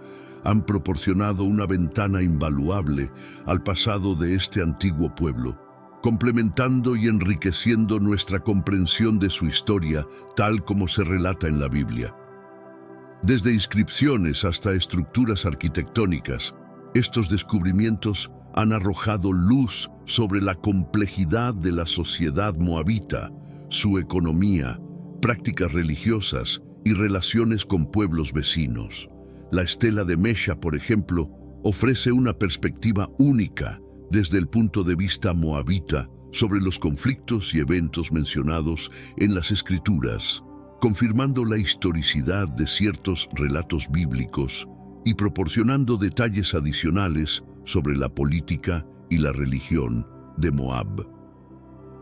han proporcionado una ventana invaluable al pasado de este antiguo pueblo, complementando y enriqueciendo nuestra comprensión de su historia tal como se relata en la Biblia. Desde inscripciones hasta estructuras arquitectónicas, estos descubrimientos han arrojado luz sobre la complejidad de la sociedad moabita, su economía, prácticas religiosas y relaciones con pueblos vecinos. La estela de Mesha, por ejemplo, ofrece una perspectiva única, desde el punto de vista moabita sobre los conflictos y eventos mencionados en las Escrituras, confirmando la historicidad de ciertos relatos bíblicos y proporcionando detalles adicionales sobre la política y la religión de Moab.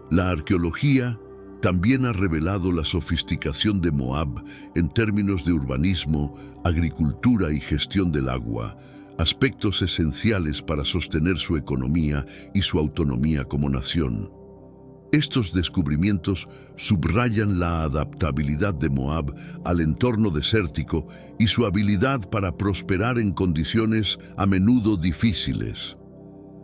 La arqueología también ha revelado la sofisticación de Moab en términos de urbanismo, agricultura y gestión del agua, aspectos esenciales para sostener su economía y su autonomía como nación. Estos descubrimientos subrayan la adaptabilidad de Moab al entorno desértico y su habilidad para prosperar en condiciones a menudo difíciles.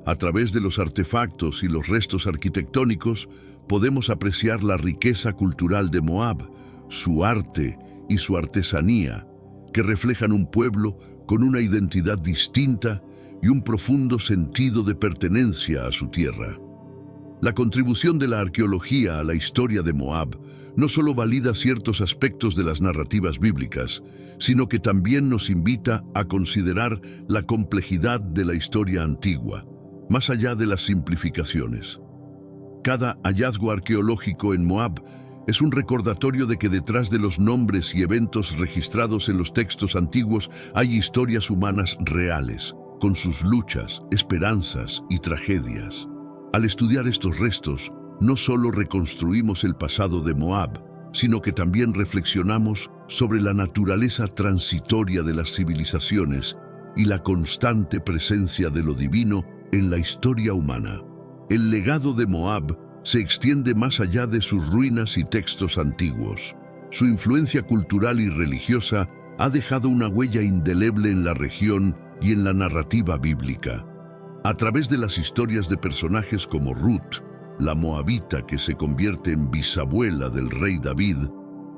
A través de los artefactos y los restos arquitectónicos, podemos apreciar la riqueza cultural de Moab, su arte y su artesanía, que reflejan un pueblo con una identidad distinta y un profundo sentido de pertenencia a su tierra. La contribución de la arqueología a la historia de Moab no solo valida ciertos aspectos de las narrativas bíblicas, sino que también nos invita a considerar la complejidad de la historia antigua, más allá de las simplificaciones. Cada hallazgo arqueológico en Moab es un recordatorio de que detrás de los nombres y eventos registrados en los textos antiguos hay historias humanas reales, con sus luchas, esperanzas y tragedias. Al estudiar estos restos, no solo reconstruimos el pasado de Moab, sino que también reflexionamos sobre la naturaleza transitoria de las civilizaciones y la constante presencia de lo divino en la historia humana. El legado de Moab se extiende más allá de sus ruinas y textos antiguos. Su influencia cultural y religiosa ha dejado una huella indeleble en la región y en la narrativa bíblica. A través de las historias de personajes como Ruth, la moabita que se convierte en bisabuela del rey David,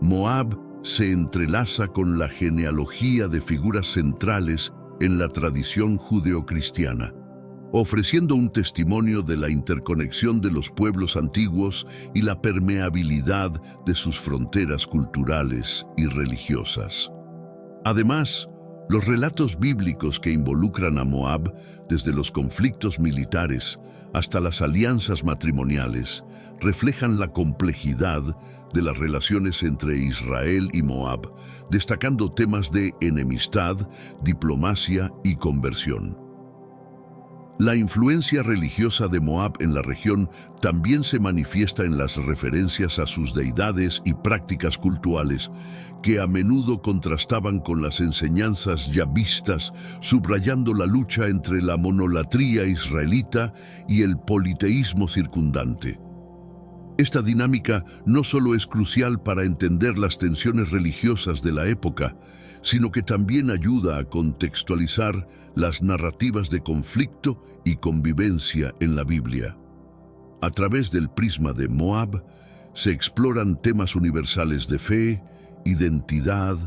Moab se entrelaza con la genealogía de figuras centrales en la tradición judeocristiana, ofreciendo un testimonio de la interconexión de los pueblos antiguos y la permeabilidad de sus fronteras culturales y religiosas. Además, los relatos bíblicos que involucran a Moab, desde los conflictos militares hasta las alianzas matrimoniales, reflejan la complejidad de las relaciones entre Israel y Moab, destacando temas de enemistad, diplomacia y conversión. La influencia religiosa de Moab en la región también se manifiesta en las referencias a sus deidades y prácticas cultuales, que a menudo contrastaban con las enseñanzas yahvistas, subrayando la lucha entre la monolatría israelita y el politeísmo circundante. Esta dinámica no solo es crucial para entender las tensiones religiosas de la época, sino que también ayuda a contextualizar las narrativas de conflicto y convivencia en la Biblia. A través del prisma de Moab, se exploran temas universales de fe, identidad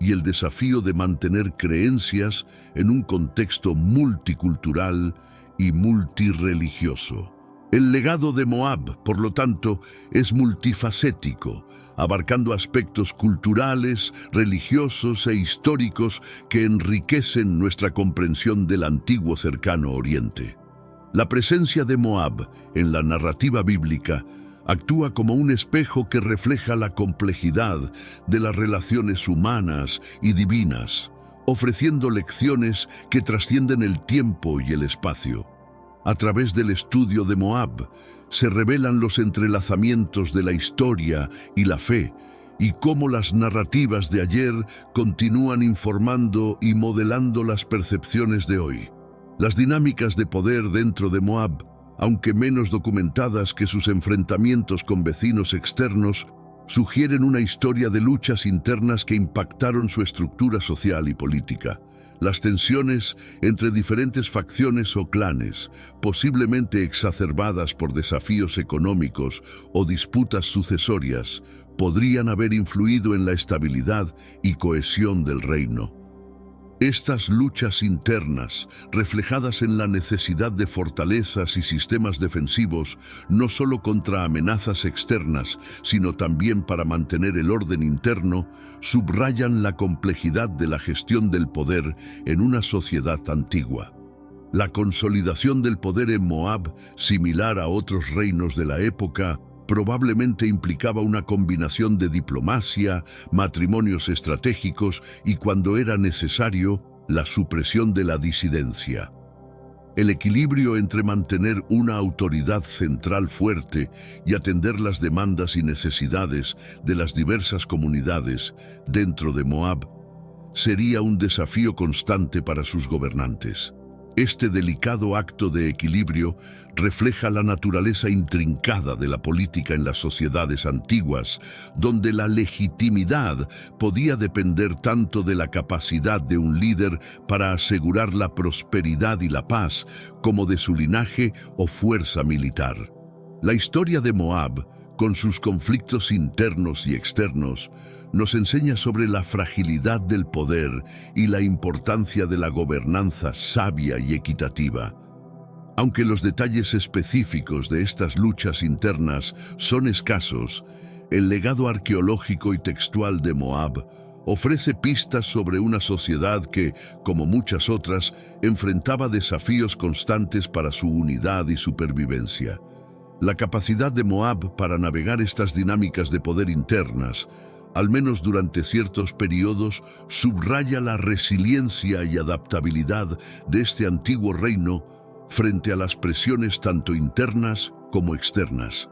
y el desafío de mantener creencias en un contexto multicultural y multirreligioso. El legado de Moab, por lo tanto, es multifacético, abarcando aspectos culturales, religiosos e históricos que enriquecen nuestra comprensión del antiguo cercano Oriente. La presencia de Moab en la narrativa bíblica actúa como un espejo que refleja la complejidad de las relaciones humanas y divinas, ofreciendo lecciones que trascienden el tiempo y el espacio. A través del estudio de Moab, se revelan los entrelazamientos de la historia y la fe, y cómo las narrativas de ayer continúan informando y modelando las percepciones de hoy. Las dinámicas de poder dentro de Moab, aunque menos documentadas que sus enfrentamientos con vecinos externos, sugieren una historia de luchas internas que impactaron su estructura social y política. Las tensiones entre diferentes facciones o clanes, posiblemente exacerbadas por desafíos económicos o disputas sucesorias, podrían haber influido en la estabilidad y cohesión del reino. Estas luchas internas, reflejadas en la necesidad de fortalezas y sistemas defensivos, no solo contra amenazas externas, sino también para mantener el orden interno, subrayan la complejidad de la gestión del poder en una sociedad antigua. La consolidación del poder en Moab, similar a otros reinos de la época, probablemente implicaba una combinación de diplomacia, matrimonios estratégicos y, cuando era necesario, la supresión de la disidencia. El equilibrio entre mantener una autoridad central fuerte y atender las demandas y necesidades de las diversas comunidades dentro de Moab sería un desafío constante para sus gobernantes. Este delicado acto de equilibrio refleja la naturaleza intrincada de la política en las sociedades antiguas, donde la legitimidad podía depender tanto de la capacidad de un líder para asegurar la prosperidad y la paz, como de su linaje o fuerza militar. La historia de Moab, con sus conflictos internos y externos, nos enseña sobre la fragilidad del poder y la importancia de la gobernanza sabia y equitativa. Aunque los detalles específicos de estas luchas internas son escasos, el legado arqueológico y textual de Moab ofrece pistas sobre una sociedad que, como muchas otras, enfrentaba desafíos constantes para su unidad y supervivencia. La capacidad de Moab para navegar estas dinámicas de poder internas, al menos durante ciertos periodos, subraya la resiliencia y adaptabilidad de este antiguo reino frente a las presiones tanto internas como externas.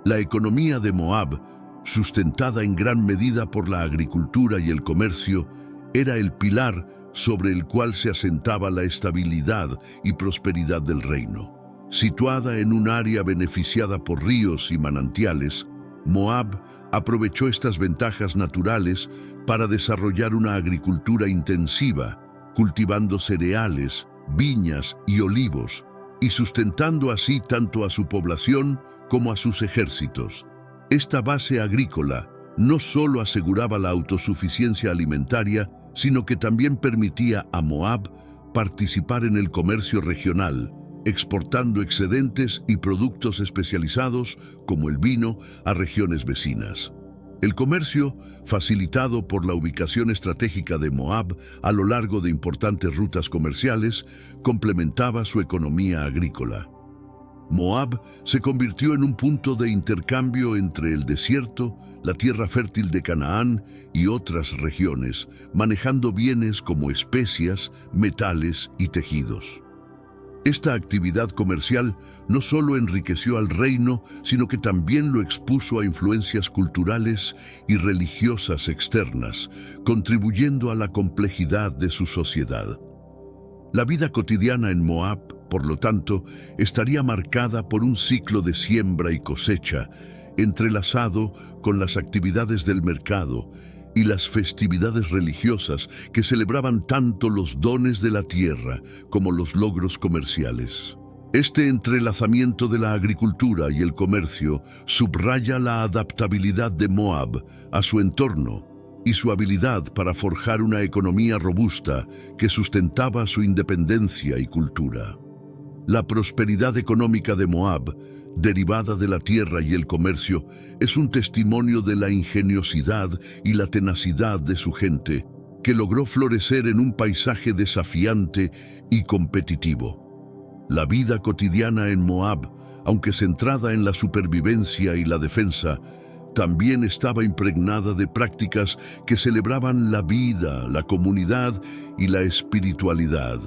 La economía de Moab, sustentada en gran medida por la agricultura y el comercio, era el pilar sobre el cual se asentaba la estabilidad y prosperidad del reino. Situada en un área beneficiada por ríos y manantiales, Moab aprovechó estas ventajas naturales para desarrollar una agricultura intensiva, cultivando cereales, viñas y olivos, y sustentando así tanto a su población como a sus ejércitos. Esta base agrícola no solo aseguraba la autosuficiencia alimentaria, sino que también permitía a Moab participar en el comercio regional, exportando excedentes y productos especializados como el vino a regiones vecinas. El comercio, facilitado por la ubicación estratégica de Moab a lo largo de importantes rutas comerciales, complementaba su economía agrícola. Moab se convirtió en un punto de intercambio entre el desierto, la tierra fértil de Canaán y otras regiones, manejando bienes como especias, metales y tejidos. Esta actividad comercial no solo enriqueció al reino, sino que también lo expuso a influencias culturales y religiosas externas, contribuyendo a la complejidad de su sociedad. La vida cotidiana en Moab, por lo tanto, estaría marcada por un ciclo de siembra y cosecha, entrelazado con las actividades del mercado y las festividades religiosas que celebraban tanto los dones de la tierra como los logros comerciales. Este entrelazamiento de la agricultura y el comercio subraya la adaptabilidad de Moab a su entorno y su habilidad para forjar una economía robusta que sustentaba su independencia y cultura. La prosperidad económica de Moab, derivada de la tierra y el comercio, es un testimonio de la ingeniosidad y la tenacidad de su gente, que logró florecer en un paisaje desafiante y competitivo. La vida cotidiana en Moab, aunque centrada en la supervivencia y la defensa, también estaba impregnada de prácticas que celebraban la vida, la comunidad y la espiritualidad.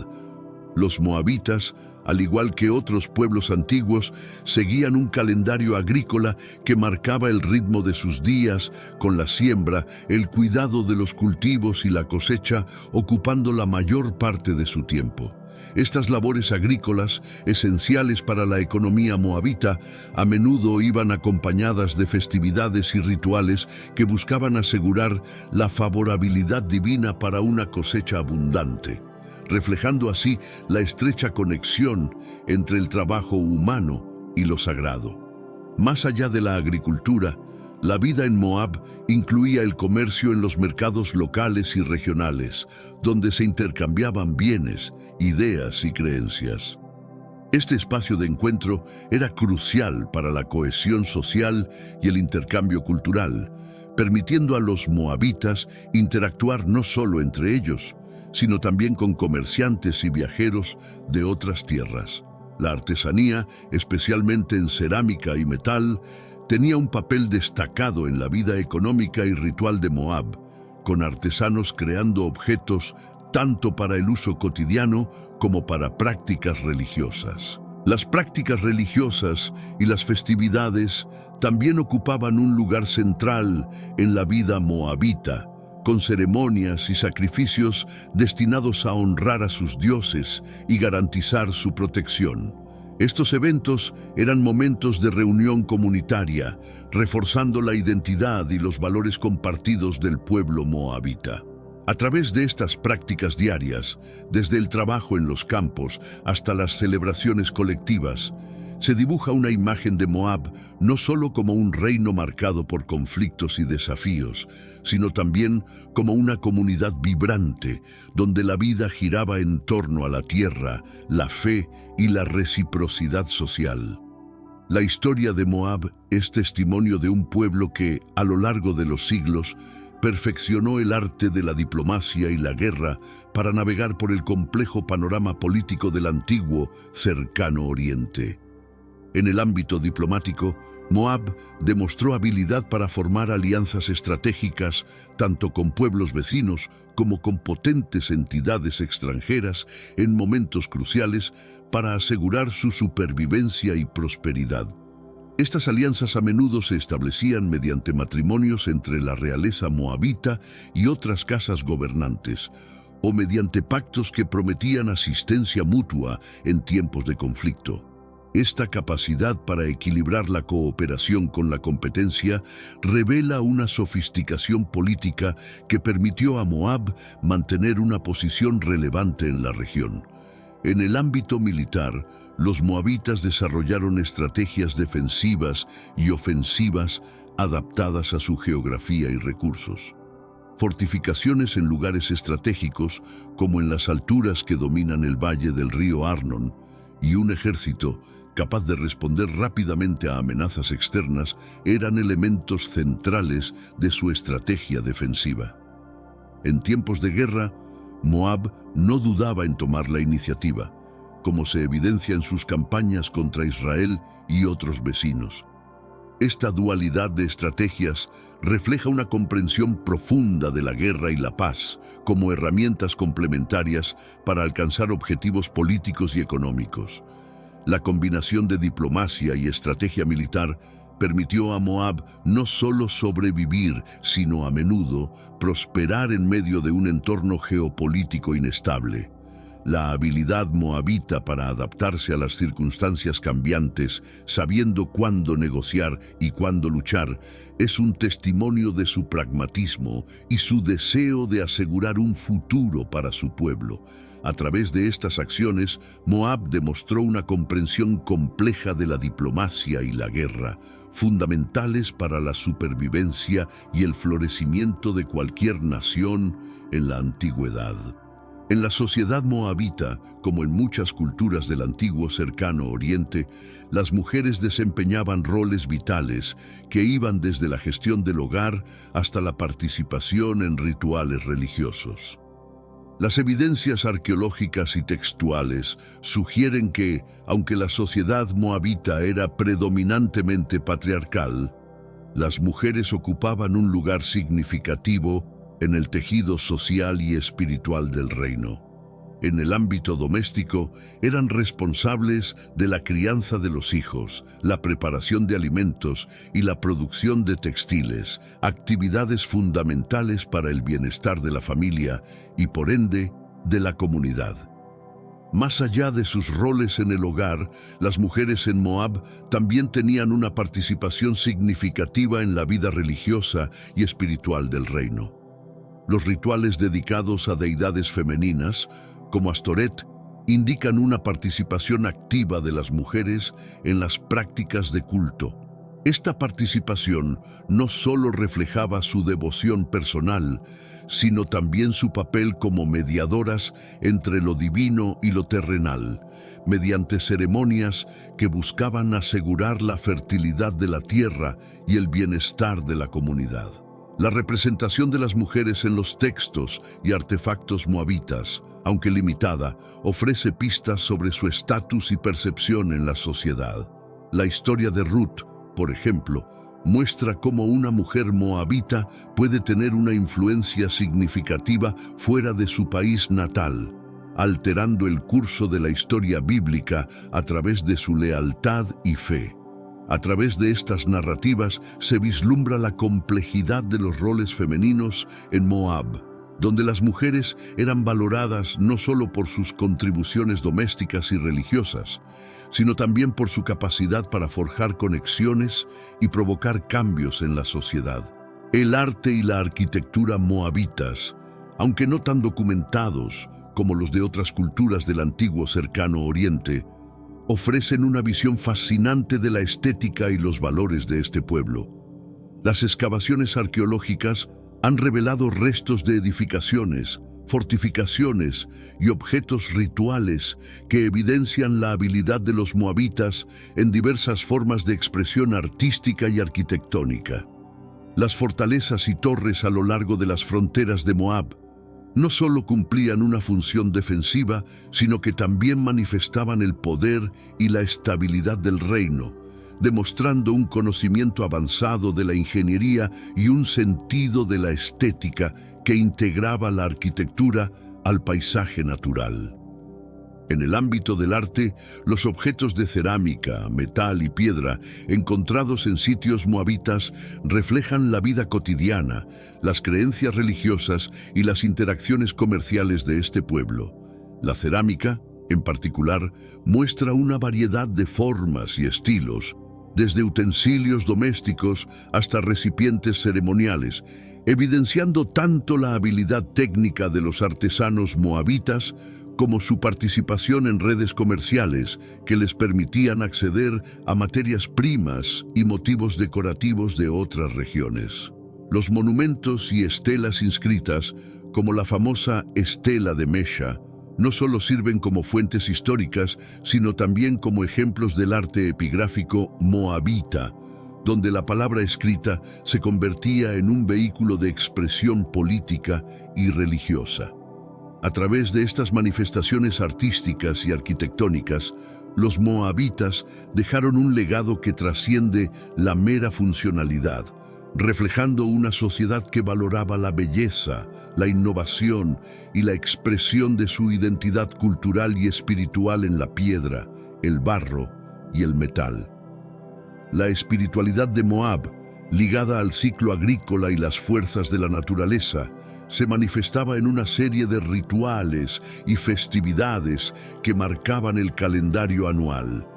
Los moabitas, al igual que otros pueblos antiguos, seguían un calendario agrícola que marcaba el ritmo de sus días, con la siembra, el cuidado de los cultivos y la cosecha ocupando la mayor parte de su tiempo. Estas labores agrícolas, esenciales para la economía moabita, a menudo iban acompañadas de festividades y rituales que buscaban asegurar la favorabilidad divina para una cosecha abundante, reflejando así la estrecha conexión entre el trabajo humano y lo sagrado. Más allá de la agricultura, la vida en Moab incluía el comercio en los mercados locales y regionales, donde se intercambiaban bienes, ideas y creencias. Este espacio de encuentro era crucial para la cohesión social y el intercambio cultural, permitiendo a los moabitas interactuar no solo entre ellos, sino también con comerciantes y viajeros de otras tierras. La artesanía, especialmente en cerámica y metal, tenía un papel destacado en la vida económica y ritual de Moab, con artesanos creando objetos tanto para el uso cotidiano como para prácticas religiosas. Las prácticas religiosas y las festividades también ocupaban un lugar central en la vida moabita, con ceremonias y sacrificios destinados a honrar a sus dioses y garantizar su protección. Estos eventos eran momentos de reunión comunitaria, reforzando la identidad y los valores compartidos del pueblo moabita. A través de estas prácticas diarias, desde el trabajo en los campos hasta las celebraciones colectivas, se dibuja una imagen de Moab no solo como un reino marcado por conflictos y desafíos, sino también como una comunidad vibrante, donde la vida giraba en torno a la tierra, la fe y la reciprocidad social. La historia de Moab es testimonio de un pueblo que, a lo largo de los siglos, perfeccionó el arte de la diplomacia y la guerra para navegar por el complejo panorama político del antiguo, cercano Oriente. En el ámbito diplomático, Moab demostró habilidad para formar alianzas estratégicas tanto con pueblos vecinos como con potentes entidades extranjeras en momentos cruciales para asegurar su supervivencia y prosperidad. Estas alianzas a menudo se establecían mediante matrimonios entre la realeza moabita y otras casas gobernantes, o mediante pactos que prometían asistencia mutua en tiempos de conflicto. Esta capacidad para equilibrar la cooperación con la competencia revela una sofisticación política que permitió a Moab mantener una posición relevante en la región. En el ámbito militar, los moabitas desarrollaron estrategias defensivas y ofensivas adaptadas a su geografía y recursos. Fortificaciones en lugares estratégicos, como en las alturas que dominan el valle del río Arnon, y un ejército capaz de responder rápidamente a amenazas externas, eran elementos centrales de su estrategia defensiva. En tiempos de guerra, Moab no dudaba en tomar la iniciativa, como se evidencia en sus campañas contra Israel y otros vecinos. Esta dualidad de estrategias refleja una comprensión profunda de la guerra y la paz como herramientas complementarias para alcanzar objetivos políticos y económicos. La combinación de diplomacia y estrategia militar permitió a Moab no solo sobrevivir, sino a menudo prosperar en medio de un entorno geopolítico inestable. La habilidad moabita para adaptarse a las circunstancias cambiantes, sabiendo cuándo negociar y cuándo luchar, es un testimonio de su pragmatismo y su deseo de asegurar un futuro para su pueblo. A través de estas acciones, Moab demostró una comprensión compleja de la diplomacia y la guerra, fundamentales para la supervivencia y el florecimiento de cualquier nación en la antigüedad. En la sociedad moabita, como en muchas culturas del antiguo cercano Oriente, las mujeres desempeñaban roles vitales que iban desde la gestión del hogar hasta la participación en rituales religiosos. Las evidencias arqueológicas y textuales sugieren que, aunque la sociedad moabita era predominantemente patriarcal, las mujeres ocupaban un lugar significativo en el tejido social y espiritual del reino. En el ámbito doméstico, eran responsables de la crianza de los hijos, la preparación de alimentos y la producción de textiles, actividades fundamentales para el bienestar de la familia y, por ende, de la comunidad. Más allá de sus roles en el hogar, las mujeres en Moab también tenían una participación significativa en la vida religiosa y espiritual del reino. Los rituales dedicados a deidades femeninas, como Astoret, indican una participación activa de las mujeres en las prácticas de culto. Esta participación no solo reflejaba su devoción personal, sino también su papel como mediadoras entre lo divino y lo terrenal, mediante ceremonias que buscaban asegurar la fertilidad de la tierra y el bienestar de la comunidad. La representación de las mujeres en los textos y artefactos moabitas, aunque limitada, ofrece pistas sobre su estatus y percepción en la sociedad. La historia de Ruth, por ejemplo, muestra cómo una mujer moabita puede tener una influencia significativa fuera de su país natal, alterando el curso de la historia bíblica a través de su lealtad y fe. A través de estas narrativas se vislumbra la complejidad de los roles femeninos en Moab, donde las mujeres eran valoradas no solo por sus contribuciones domésticas y religiosas, sino también por su capacidad para forjar conexiones y provocar cambios en la sociedad. El arte y la arquitectura moabitas, aunque no tan documentados como los de otras culturas del antiguo Cercano Oriente, ofrecen una visión fascinante de la estética y los valores de este pueblo. Las excavaciones arqueológicas han revelado restos de edificaciones, fortificaciones y objetos rituales que evidencian la habilidad de los moabitas en diversas formas de expresión artística y arquitectónica. Las fortalezas y torres a lo largo de las fronteras de Moab no solo cumplían una función defensiva, sino que también manifestaban el poder y la estabilidad del reino, demostrando un conocimiento avanzado de la ingeniería y un sentido de la estética que integraba la arquitectura al paisaje natural. En el ámbito del arte, los objetos de cerámica, metal y piedra encontrados en sitios moabitas reflejan la vida cotidiana, las creencias religiosas y las interacciones comerciales de este pueblo. La cerámica, en particular, muestra una variedad de formas y estilos, desde utensilios domésticos hasta recipientes ceremoniales, evidenciando tanto la habilidad técnica de los artesanos moabitas como su participación en redes comerciales que les permitían acceder a materias primas y motivos decorativos de otras regiones. Los monumentos y estelas inscritas, como la famosa Estela de Mesha, no solo sirven como fuentes históricas, sino también como ejemplos del arte epigráfico moabita, donde la palabra escrita se convertía en un vehículo de expresión política y religiosa. A través de estas manifestaciones artísticas y arquitectónicas, los moabitas dejaron un legado que trasciende la mera funcionalidad, reflejando una sociedad que valoraba la belleza, la innovación y la expresión de su identidad cultural y espiritual en la piedra, el barro y el metal. La espiritualidad de Moab, ligada al ciclo agrícola y las fuerzas de la naturaleza, se manifestaba en una serie de rituales y festividades que marcaban el calendario anual.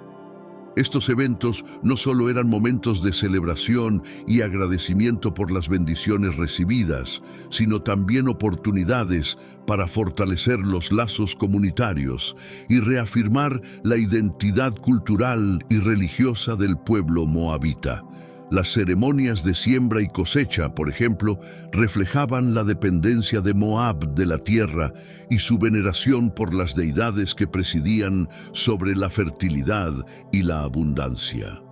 Estos eventos no solo eran momentos de celebración y agradecimiento por las bendiciones recibidas, sino también oportunidades para fortalecer los lazos comunitarios y reafirmar la identidad cultural y religiosa del pueblo moabita. Las ceremonias de siembra y cosecha, por ejemplo, reflejaban la dependencia de Moab de la tierra y su veneración por las deidades que presidían sobre la fertilidad y la abundancia.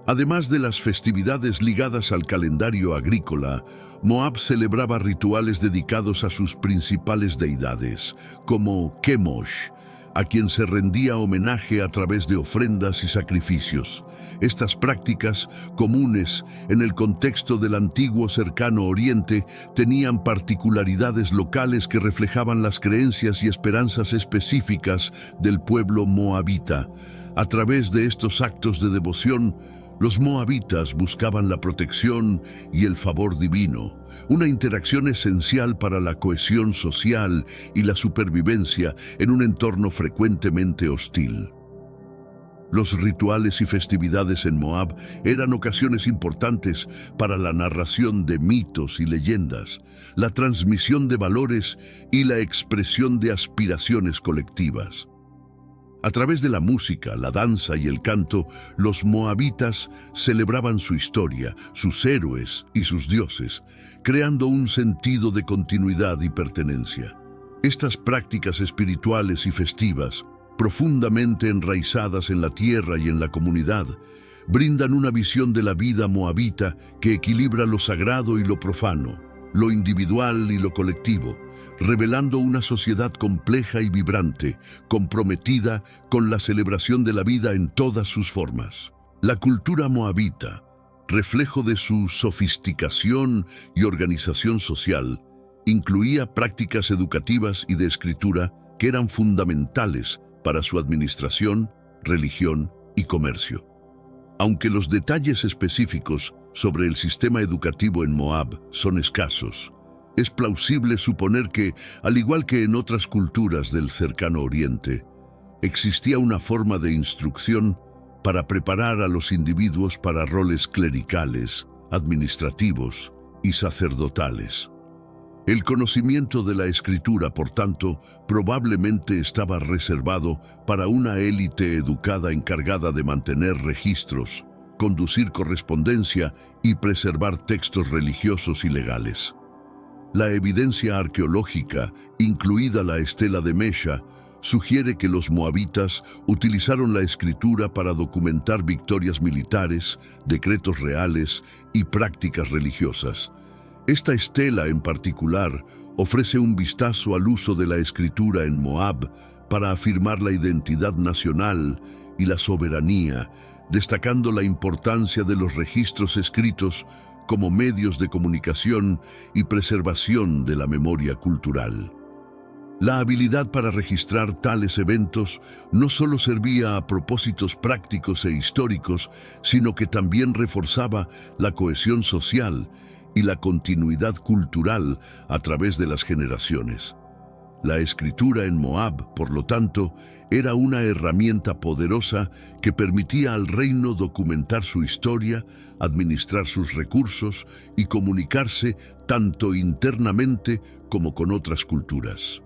Además de las festividades ligadas al calendario agrícola, Moab celebraba rituales dedicados a sus principales deidades, como Chemosh, a quien se rendía homenaje a través de ofrendas y sacrificios. Estas prácticas, comunes en el contexto del antiguo Cercano Oriente, tenían particularidades locales que reflejaban las creencias y esperanzas específicas del pueblo moabita. A través de estos actos de devoción, los moabitas buscaban la protección y el favor divino, una interacción esencial para la cohesión social y la supervivencia en un entorno frecuentemente hostil. Los rituales y festividades en Moab eran ocasiones importantes para la narración de mitos y leyendas, la transmisión de valores y la expresión de aspiraciones colectivas. A través de la música, la danza y el canto, los moabitas celebraban su historia, sus héroes y sus dioses, creando un sentido de continuidad y pertenencia. Estas prácticas espirituales y festivas, profundamente enraizadas en la tierra y en la comunidad, brindan una visión de la vida moabita que equilibra lo sagrado y lo profano, lo individual y lo colectivo, revelando una sociedad compleja y vibrante, comprometida con la celebración de la vida en todas sus formas. La cultura moabita, reflejo de su sofisticación y organización social, incluía prácticas educativas y de escritura que eran fundamentales para su administración, religión y comercio. Aunque los detalles específicos sobre el sistema educativo en Moab son escasos, es plausible suponer que, al igual que en otras culturas del cercano Oriente, existía una forma de instrucción para preparar a los individuos para roles clericales, administrativos y sacerdotales. El conocimiento de la escritura, por tanto, probablemente estaba reservado para una élite educada encargada de mantener registros, conducir correspondencia y preservar textos religiosos y legales. La evidencia arqueológica, incluida la estela de Mesha, sugiere que los moabitas utilizaron la escritura para documentar victorias militares, decretos reales y prácticas religiosas. Esta estela en particular ofrece un vistazo al uso de la escritura en Moab para afirmar la identidad nacional y la soberanía, destacando la importancia de los registros escritos como medios de comunicación y preservación de la memoria cultural. La habilidad para registrar tales eventos no solo servía a propósitos prácticos e históricos, sino que también reforzaba la cohesión social y la continuidad cultural a través de las generaciones. La escritura en Moab, por lo tanto, era una herramienta poderosa que permitía al reino documentar su historia, administrar sus recursos y comunicarse tanto internamente como con otras culturas.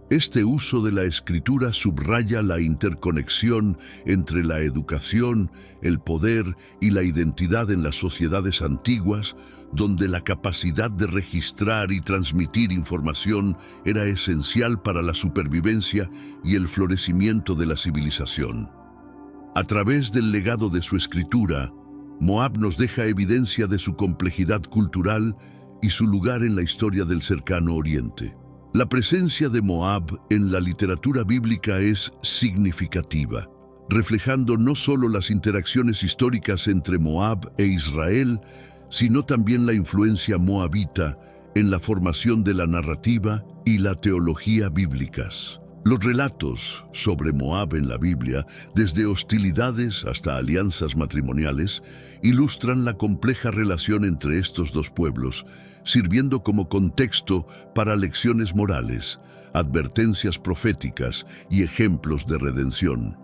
Este uso de la escritura subraya la interconexión entre la educación, el poder y la identidad en las sociedades antiguas, donde la capacidad de registrar y transmitir información era esencial para la supervivencia y el florecimiento de la civilización. A través del legado de su escritura, Moab nos deja evidencia de su complejidad cultural y su lugar en la historia del cercano Oriente. La presencia de Moab en la literatura bíblica es significativa, reflejando no solo las interacciones históricas entre Moab e Israel, sino también la influencia moabita en la formación de la narrativa y la teología bíblicas. Los relatos sobre Moab en la Biblia, desde hostilidades hasta alianzas matrimoniales, ilustran la compleja relación entre estos dos pueblos, sirviendo como contexto para lecciones morales, advertencias proféticas y ejemplos de redención.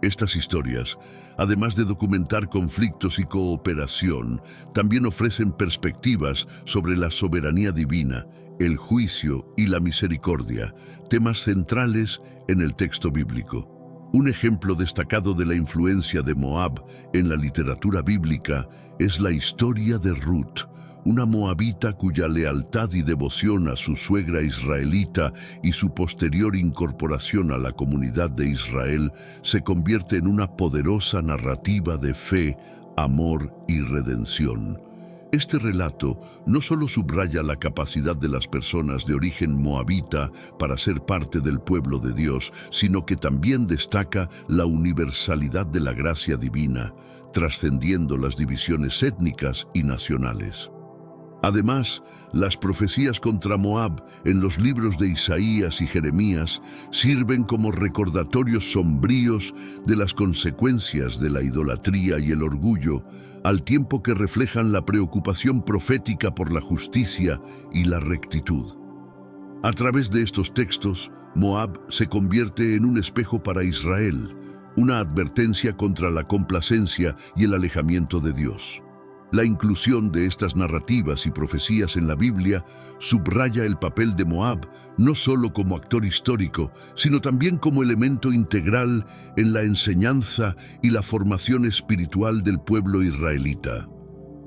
Estas historias, además de documentar conflictos y cooperación, también ofrecen perspectivas sobre la soberanía divina, el juicio y la misericordia, temas centrales en el texto bíblico. Un ejemplo destacado de la influencia de Moab en la literatura bíblica es la historia de Ruth, una moabita cuya lealtad y devoción a su suegra israelita y su posterior incorporación a la comunidad de Israel se convierte en una poderosa narrativa de fe, amor y redención. Este relato no solo subraya la capacidad de las personas de origen moabita para ser parte del pueblo de Dios, sino que también destaca la universalidad de la gracia divina, trascendiendo las divisiones étnicas y nacionales. Además, las profecías contra Moab en los libros de Isaías y Jeremías sirven como recordatorios sombríos de las consecuencias de la idolatría y el orgullo, al tiempo que reflejan la preocupación profética por la justicia y la rectitud. A través de estos textos, Moab se convierte en un espejo para Israel, una advertencia contra la complacencia y el alejamiento de Dios. La inclusión de estas narrativas y profecías en la Biblia subraya el papel de Moab no solo como actor histórico, sino también como elemento integral en la enseñanza y la formación espiritual del pueblo israelita.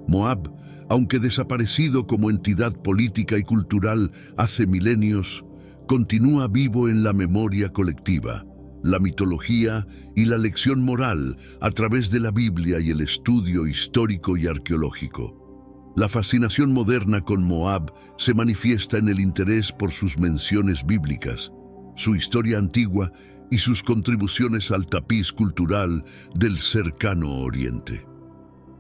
Moab, aunque desaparecido como entidad política y cultural hace milenios, continúa vivo en la memoria colectiva. la mitología y la lección moral a través de la Biblia y el estudio histórico y arqueológico. La fascinación moderna con Moab se manifiesta en el interés por sus menciones bíblicas, su historia antigua y sus contribuciones al tapiz cultural del cercano Oriente.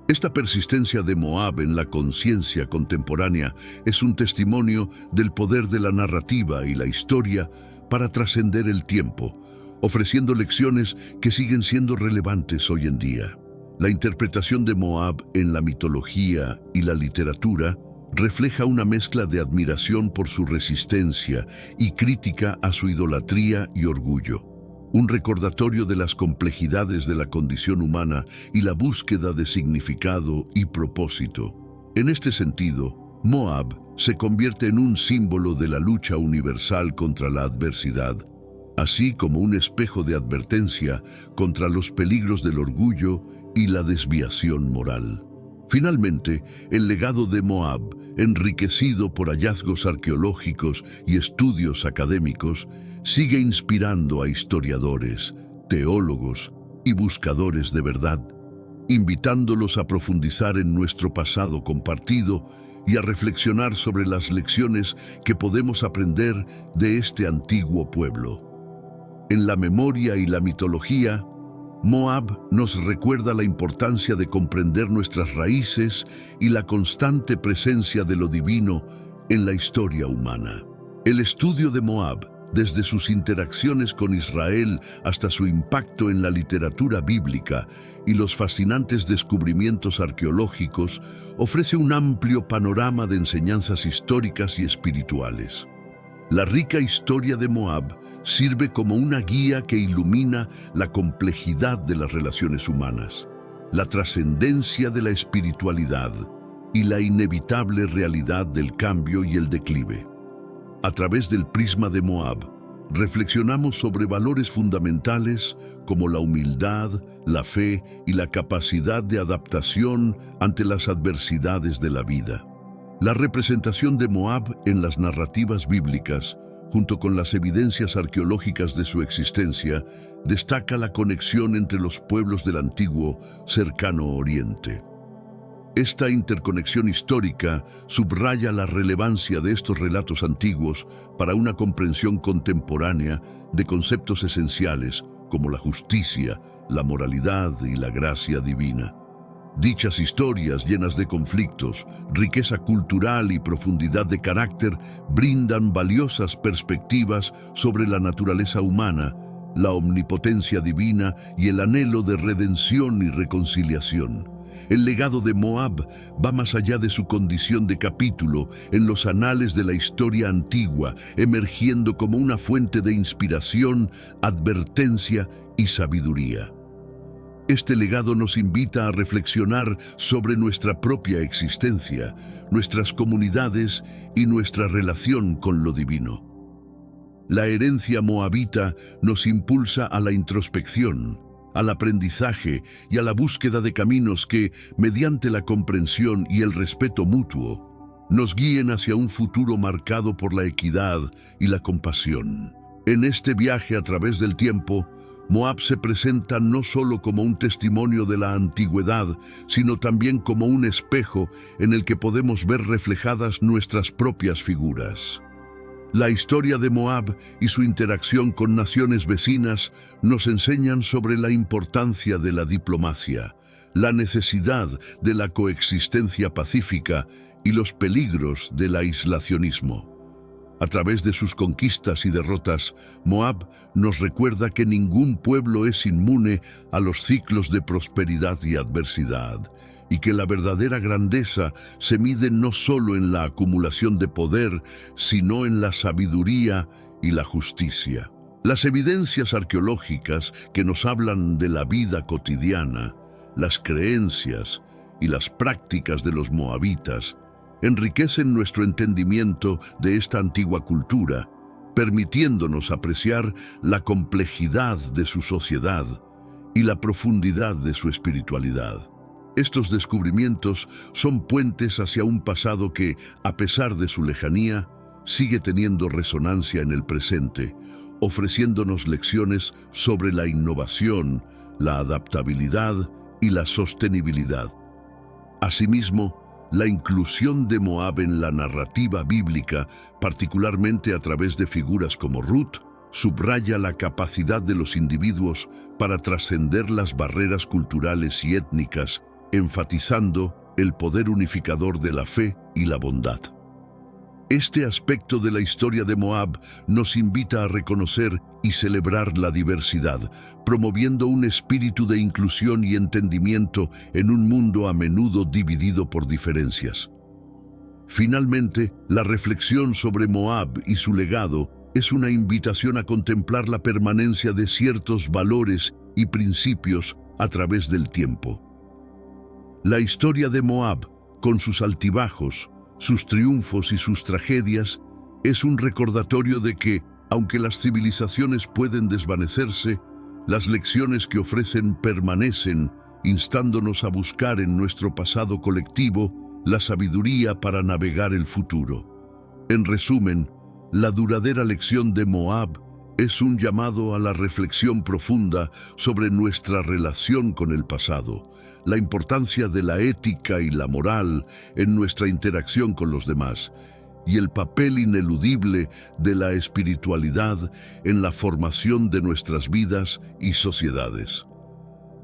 Esta persistencia de Moab en la conciencia contemporánea es un testimonio del poder de la narrativa y la historia para trascender el tiempo, ofreciendo lecciones que siguen siendo relevantes hoy en día. La interpretación de Moab en la mitología y la literatura refleja una mezcla de admiración por su resistencia y crítica a su idolatría y orgullo. Un recordatorio de las complejidades de la condición humana y la búsqueda de significado y propósito. En este sentido, Moab se convierte en un símbolo de la lucha universal contra la adversidad, así como un espejo de advertencia contra los peligros del orgullo y la desviación moral. Finalmente, el legado de Moab, enriquecido por hallazgos arqueológicos y estudios académicos, sigue inspirando a historiadores, teólogos y buscadores de verdad, invitándolos a profundizar en nuestro pasado compartido y a reflexionar sobre las lecciones que podemos aprender de este antiguo pueblo. En la memoria y la mitología, Moab nos recuerda la importancia de comprender nuestras raíces y la constante presencia de lo divino en la historia humana. El estudio de Moab, desde sus interacciones con Israel hasta su impacto en la literatura bíblica y los fascinantes descubrimientos arqueológicos, ofrece un amplio panorama de enseñanzas históricas y espirituales. La rica historia de Moab sirve como una guía que ilumina la complejidad de las relaciones humanas, la trascendencia de la espiritualidad y la inevitable realidad del cambio y el declive. A través del prisma de Moab, reflexionamos sobre valores fundamentales como la humildad, la fe y la capacidad de adaptación ante las adversidades de la vida. La representación de Moab en las narrativas bíblicas, junto con las evidencias arqueológicas de su existencia, destaca la conexión entre los pueblos del antiguo cercano Oriente. Esta interconexión histórica subraya la relevancia de estos relatos antiguos para una comprensión contemporánea de conceptos esenciales como la justicia, la moralidad y la gracia divina. Dichas historias llenas de conflictos, riqueza cultural y profundidad de carácter brindan valiosas perspectivas sobre la naturaleza humana, la omnipotencia divina y el anhelo de redención y reconciliación. El legado de Moab va más allá de su condición de capítulo en los anales de la historia antigua, emergiendo como una fuente de inspiración, advertencia y sabiduría. Este legado nos invita a reflexionar sobre nuestra propia existencia, nuestras comunidades y nuestra relación con lo divino. La herencia moabita nos impulsa a la introspección, al aprendizaje y a la búsqueda de caminos que, mediante la comprensión y el respeto mutuo, nos guíen hacia un futuro marcado por la equidad y la compasión. En este viaje a través del tiempo, Moab se presenta no solo como un testimonio de la antigüedad, sino también como un espejo en el que podemos ver reflejadas nuestras propias figuras. La historia de Moab y su interacción con naciones vecinas nos enseñan sobre la importancia de la diplomacia, la necesidad de la coexistencia pacífica y los peligros del aislacionismo. A través de sus conquistas y derrotas, Moab nos recuerda que ningún pueblo es inmune a los ciclos de prosperidad y adversidad, y que la verdadera grandeza se mide no solo en la acumulación de poder, sino en la sabiduría y la justicia. Las evidencias arqueológicas que nos hablan de la vida cotidiana, las creencias y las prácticas de los moabitas enriquecen nuestro entendimiento de esta antigua cultura, permitiéndonos apreciar la complejidad de su sociedad y la profundidad de su espiritualidad. Estos descubrimientos son puentes hacia un pasado que, a pesar de su lejanía, sigue teniendo resonancia en el presente, ofreciéndonos lecciones sobre la innovación, la adaptabilidad y la sostenibilidad. Asimismo, la inclusión de Moab en la narrativa bíblica, particularmente a través de figuras como Ruth, subraya la capacidad de los individuos para trascender las barreras culturales y étnicas, enfatizando el poder unificador de la fe y la bondad. Este aspecto de la historia de Moab nos invita a reconocer y celebrar la diversidad, promoviendo un espíritu de inclusión y entendimiento en un mundo a menudo dividido por diferencias. Finalmente, la reflexión sobre Moab y su legado es una invitación a contemplar la permanencia de ciertos valores y principios a través del tiempo. La historia de Moab, con sus altibajos, sus triunfos y sus tragedias, es un recordatorio de que, aunque las civilizaciones pueden desvanecerse, las lecciones que ofrecen permanecen, instándonos a buscar en nuestro pasado colectivo la sabiduría para navegar el futuro. En resumen, la duradera lección de Moab es un llamado a la reflexión profunda sobre nuestra relación con el pasado, la importancia de la ética y la moral en nuestra interacción con los demás, y el papel ineludible de la espiritualidad en la formación de nuestras vidas y sociedades.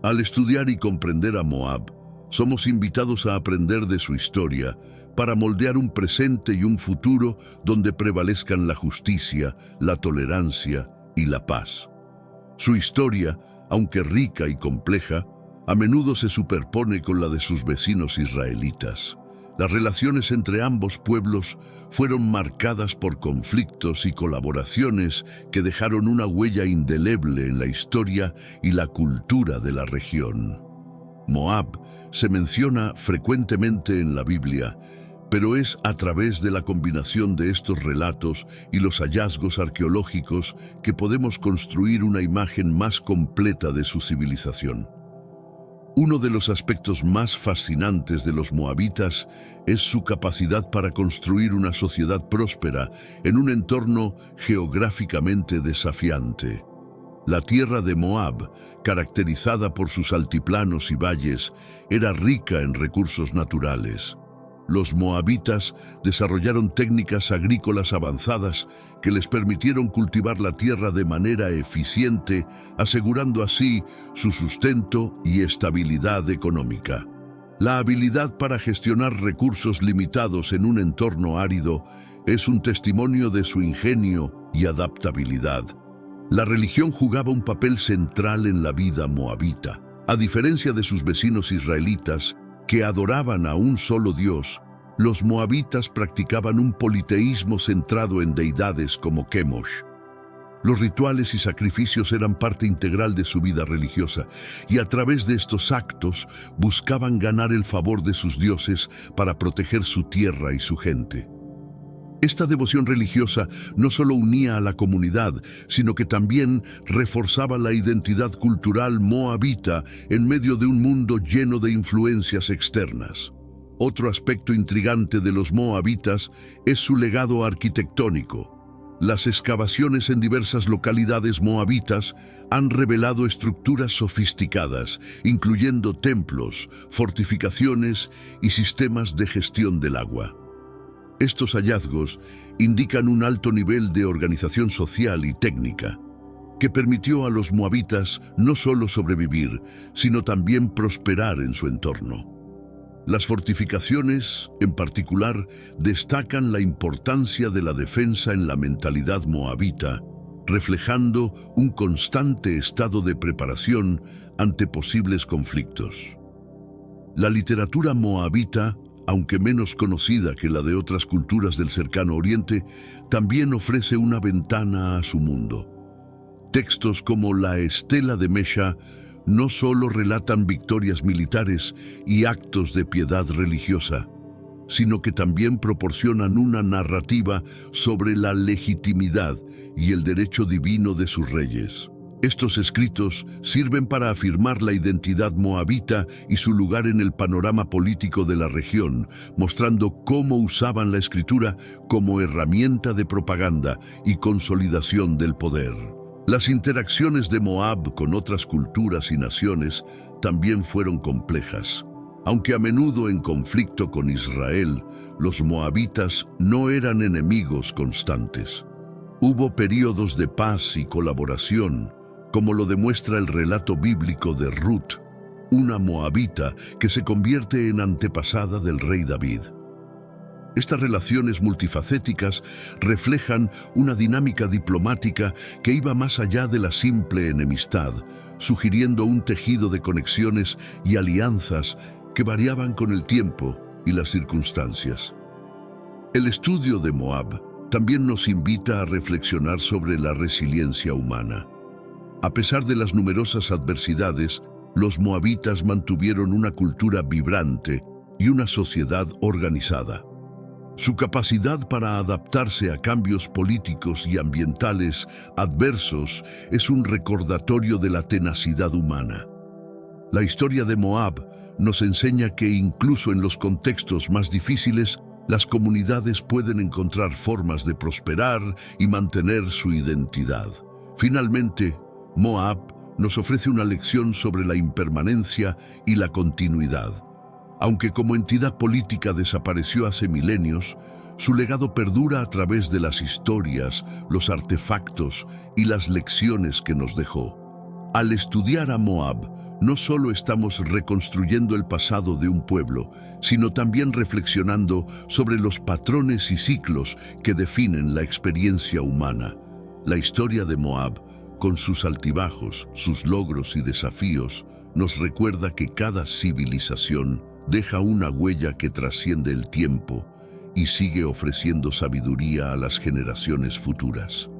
Al estudiar y comprender a Moab, somos invitados a aprender de su historia para moldear un presente y un futuro donde prevalezcan la justicia, la tolerancia y la paz. Su historia, aunque rica y compleja, a menudo se superpone con la de sus vecinos israelitas. Las relaciones entre ambos pueblos fueron marcadas por conflictos y colaboraciones que dejaron una huella indeleble en la historia y la cultura de la región. Moab se menciona frecuentemente en la Biblia, pero es a través de la combinación de estos relatos y los hallazgos arqueológicos que podemos construir una imagen más completa de su civilización. Uno de los aspectos más fascinantes de los moabitas es su capacidad para construir una sociedad próspera en un entorno geográficamente desafiante. La tierra de Moab, caracterizada por sus altiplanos y valles, era rica en recursos naturales. Los moabitas desarrollaron técnicas agrícolas avanzadas que les permitieron cultivar la tierra de manera eficiente, asegurando así su sustento y estabilidad económica. La habilidad para gestionar recursos limitados en un entorno árido es un testimonio de su ingenio y adaptabilidad. La religión jugaba un papel central en la vida moabita. A diferencia de sus vecinos israelitas, que adoraban a un solo Dios, los moabitas practicaban un politeísmo centrado en deidades como Kemosh. Los rituales y sacrificios eran parte integral de su vida religiosa, y a través de estos actos buscaban ganar el favor de sus dioses para proteger su tierra y su gente. Esta devoción religiosa no solo unía a la comunidad, sino que también reforzaba la identidad cultural moabita en medio de un mundo lleno de influencias externas. Otro aspecto intrigante de los moabitas es su legado arquitectónico. Las excavaciones en diversas localidades moabitas han revelado estructuras sofisticadas, incluyendo templos, fortificaciones y sistemas de gestión del agua. Estos hallazgos indican un alto nivel de organización social y técnica, que permitió a los moabitas no solo sobrevivir, sino también prosperar en su entorno. Las fortificaciones, en particular, destacan la importancia de la defensa en la mentalidad moabita, reflejando un constante estado de preparación ante posibles conflictos. La literatura moabita, aunque menos conocida que la de otras culturas del cercano Oriente, también ofrece una ventana a su mundo. Textos como la Estela de Mesha no solo relatan victorias militares y actos de piedad religiosa, sino que también proporcionan una narrativa sobre la legitimidad y el derecho divino de sus reyes. Estos escritos sirven para afirmar la identidad moabita y su lugar en el panorama político de la región, mostrando cómo usaban la escritura como herramienta de propaganda y consolidación del poder. Las interacciones de Moab con otras culturas y naciones también fueron complejas. Aunque a menudo en conflicto con Israel, los moabitas no eran enemigos constantes. Hubo períodos de paz y colaboración, como lo demuestra el relato bíblico de Ruth, una moabita que se convierte en antepasada del rey David. Estas relaciones multifacéticas reflejan una dinámica diplomática que iba más allá de la simple enemistad, sugiriendo un tejido de conexiones y alianzas que variaban con el tiempo y las circunstancias. El estudio de Moab también nos invita a reflexionar sobre la resiliencia humana. A pesar de las numerosas adversidades, los moabitas mantuvieron una cultura vibrante y una sociedad organizada. Su capacidad para adaptarse a cambios políticos y ambientales adversos es un recordatorio de la tenacidad humana. La historia de Moab nos enseña que incluso en los contextos más difíciles, las comunidades pueden encontrar formas de prosperar y mantener su identidad. Finalmente, Moab nos ofrece una lección sobre la impermanencia y la continuidad. Aunque como entidad política desapareció hace milenios, su legado perdura a través de las historias, los artefactos y las lecciones que nos dejó. Al estudiar a Moab, no solo estamos reconstruyendo el pasado de un pueblo, sino también reflexionando sobre los patrones y ciclos que definen la experiencia humana. La historia de Moab, con sus altibajos, sus logros y desafíos, nos recuerda que cada civilización deja una huella que trasciende el tiempo y sigue ofreciendo sabiduría a las generaciones futuras.